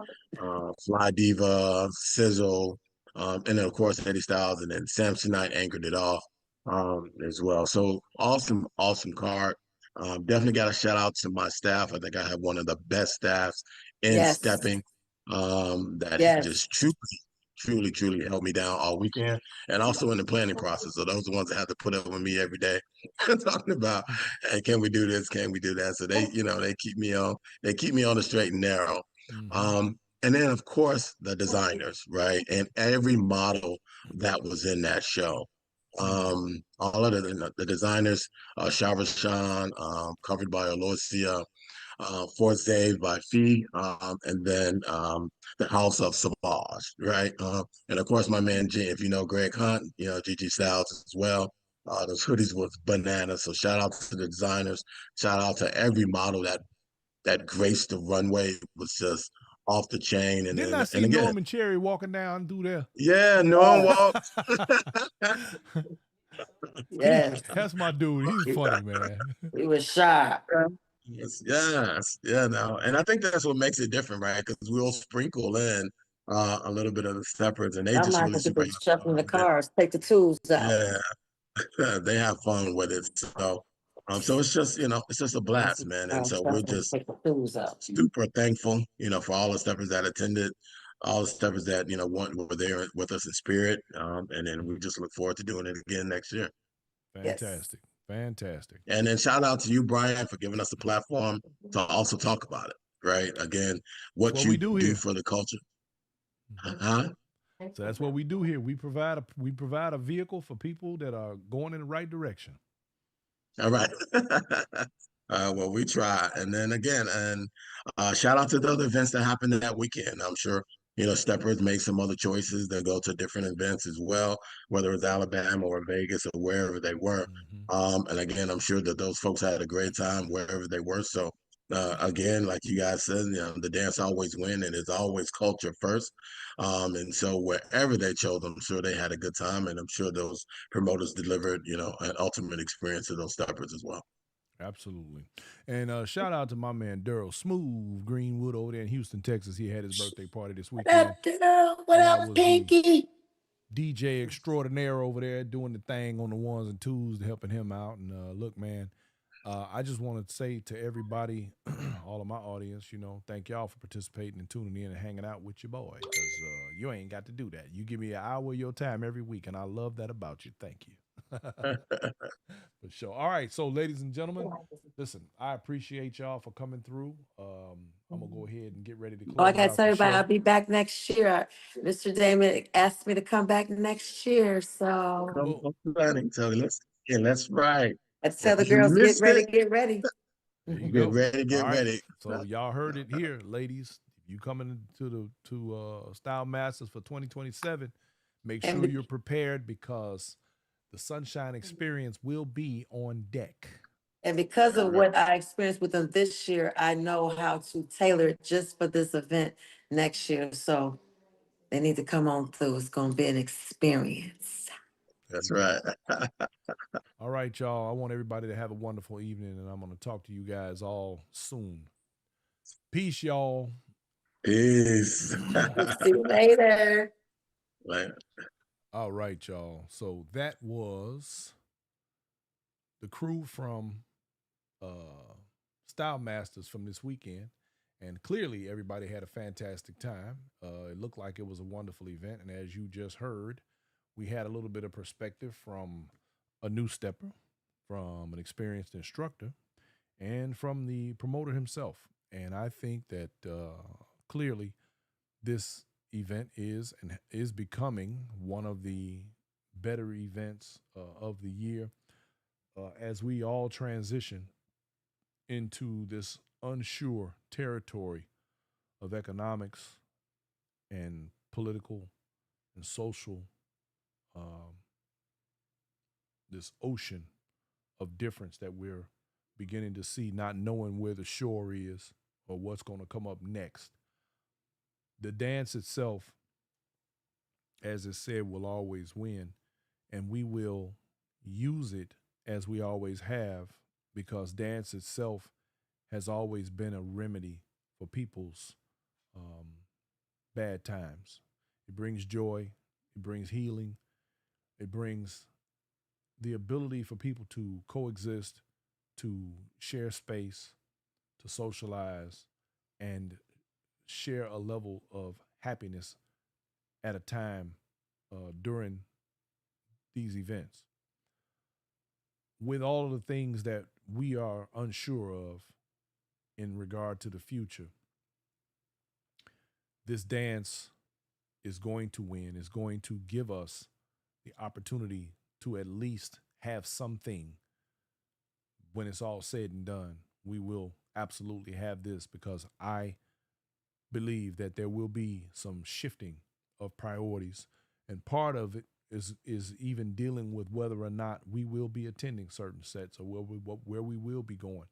Fly Diva, Sizzle, and then of course Eddie Styles, and then Samsonite anchored it off, as well. So awesome card. Definitely got a shout out to my staff. I think I have one of the best staffs in Yes. stepping, that Yes. just truly held me down all weekend, and also in the planning process. So those are the ones that have to put up with me every day, talking about, hey, can we do this? Can we do that? So they keep me on the straight and narrow. Mm-hmm. And then of course the designers, right? And every model that was in that show. All of the designers, Shavashan, covered by Aloysia, Forte by Fee, and then the House of Savage, right? And of course, my man, if you know Greg Hunt, GG Styles as well. Those hoodies was bananas. So shout out to the designers. Shout out to every model that graced the runway. It was just off the chain. And Didn't then I see and again, Norman Cherry walking down through there? yeah, no one walked. Yes. That's my dude. He's funny, man. He was shy. Yes, yeah, no, and I think that's what makes it different, right? Because we'll sprinkle in a little bit of the separates, and they I'm just not really gonna get super the have stuff in the fun with it. cars. Take the tools out. Yeah, they have fun with it. So it's just it's just a blast, man. And so we're Stuff and just take the tools out. super thankful, for all the steppers that attended, all the steppers that were there with us in spirit, and then we just look forward to doing it again next year. Yes. Fantastic. And then shout out to you, Brian, for giving us the platform to also talk about it. Right? Again, That's what what you we do do here. for the culture. Mhm. Huh? So that's what we do here. We provide a vehicle for people that are going in the right direction. All right. Well, we try. And then again, and shout out to the other events that happened that weekend. I'm sure, steppers made some other choices. They go to different events as well, whether it's Alabama or Vegas or wherever they were. Mm-hmm. And again, I'm sure that those folks had a great time wherever they were. So again, like you guys said, the dance always win, and it's always culture first. And so wherever they chose, I'm sure they had a good time, and I'm sure those promoters delivered, an ultimate experience to those steppers as well. Absolutely. And shout out to my man Daryl Smooth Greenwood over there in Houston, Texas. He had his birthday party this What up, weekend. girl? What And I up, was the Pinky? DJ extraordinaire over there doing the thing on the ones and twos, helping him out. And look, man, I just want to say to everybody, all of my audience, thank y'all for participating and tuning in and hanging out with your boy. Because you ain't got to do that. You give me an hour of your time every week, and I love that about you. Thank you. For sure. All right. So, ladies and gentlemen, listen, I appreciate y'all for coming through. I'm going to go ahead and get ready to Oh, I close gotta out tell the everybody I'll show. be back next year. Mr. Damon asked me to come back next year, so Come Well, on, planning, Tony. That's right. I And tell the if you girls, get missed ready, it, get ready. there you get go. ready, All get right. ready. So y'all heard it here, ladies. If you coming to Style Masters for 2027, make And sure you're prepared because the Sunshine Experience will be on deck. And because That's of right. what I experienced with them this year, I know how to tailor it just for this event next year. So they need to come on through. It's going to be an experience. There That's you go. right. All right, y'all. I want everybody to have a wonderful evening, and I'm going to talk to you guys all soon. Peace, y'all. Peace. See you later. Right. All right, y'all. So that was the crew from Style Masters from this weekend. And clearly, everybody had a fantastic time. It looked like it was a wonderful event. And as you just heard, we had a little bit of perspective from a new stepper, from an experienced instructor, and from the promoter himself. And I think that clearly this event is becoming one of the better events of the year as we all transition into this unsure territory of economics and political and social, um, this ocean of difference that we're beginning to see, not knowing where the shore is or what's going to come up next. The dance itself, as it said, will always win, and we will use it as we always have because dance itself has always been a remedy for people's um, bad times. It brings joy, it brings healing, it brings the ability for people to coexist, to share space, to socialize, and share a level of happiness at a time during these events. With all of the things that we are unsure of in regard to the future, this dance is going to win, is going to give us the opportunity to at least have something when it's all said and done. We will absolutely have this because I believe that there will be some shifting of priorities. And part of it is even dealing with whether or not we will be attending certain sets or where we will be going.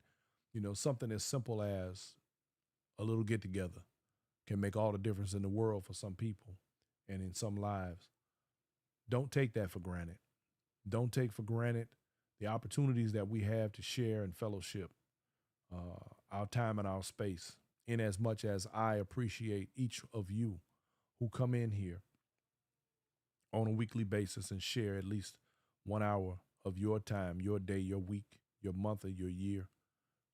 Something as simple as a little get together can make all the difference in the world for some people and in some lives. Don't take that for granted. Don't take for granted the opportunities that we have to share and fellowship our time and our space. In as much as I appreciate each of you who come in here on a weekly basis and share at least 1 hour of your time, your day, your week, your month, or your year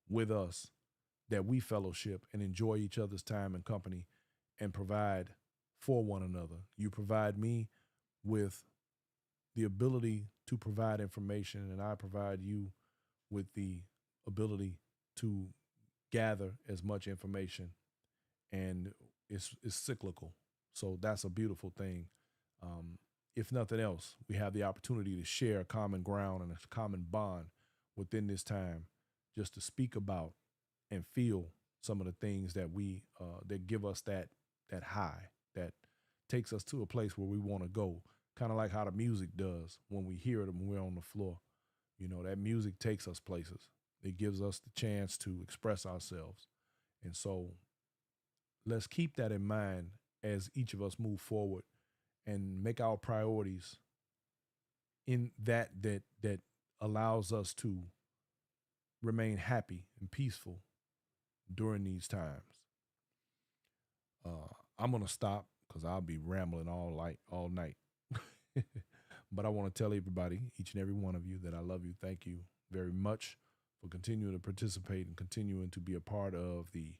with us, that we fellowship and enjoy each other's time and company and provide for one another. You provide me with the ability to provide information, and I provide you with the ability to gather as much information, and it's cyclical. So that's a beautiful thing. Um, if nothing else, we have the opportunity to share a common ground and a common bond within this time, just to speak about and feel some of the things that we that give us that high that takes us to a place where we want to go. Kind of like how the music does when we hear it and when we're on the floor. That music takes us places. It gives us the chance to express ourselves. And so let's keep that in mind as each of us move forward and make our priorities in that allows us to remain happy and peaceful during these times. I'm gonna stop because I'll be rambling all night. But I want to tell everybody, each and every one of you, that I love you. Thank you very much for continuing to participate and continuing to be a part of the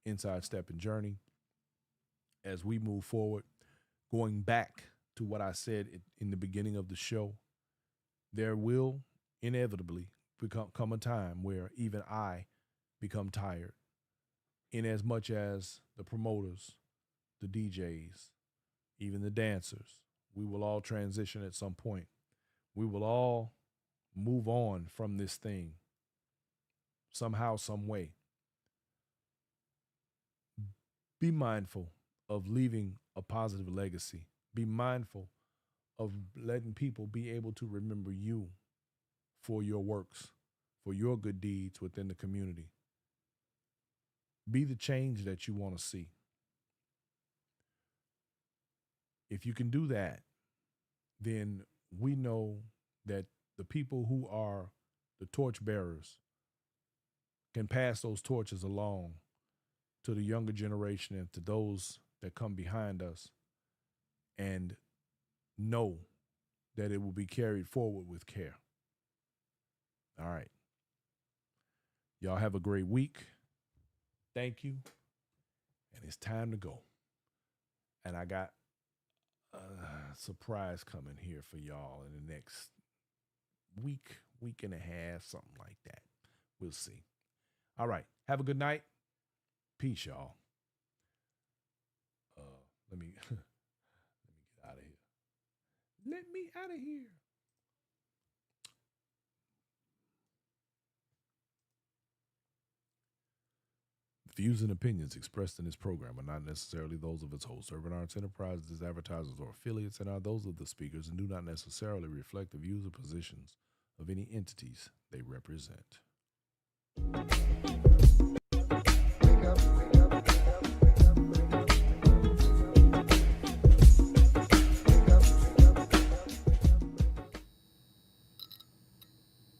Inside Step and Journey as we move forward. Going back to what I said in the beginning of the show, there will inevitably come a time where even I become tired, in as much as the promoters, the DJs, even the dancers. We will all transition at some point. We will all move on from this thing somehow, some way. Be mindful of leaving a positive legacy. Be mindful of letting people be able to remember you for your works, for your good deeds within the community. Be the change that you want to see. If you can do that, then we know that the people who are the torch bearers can pass those torches along to the younger generation and to those that come behind us, and know that it will be carried forward with care. All right. Y'all have a great week. Thank you. And it's time to go. And I got a surprise coming here for y'all in the next week and a half, something like that. We'll see. All right. Have a good night. Peace, y'all. Let me get out of here. Let me out of here. Views and opinions expressed in this program are not necessarily those of its host, Urban Arts Enterprises, advertisers, or affiliates, and are those of the speakers and do not necessarily reflect the views or positions of any entities they represent.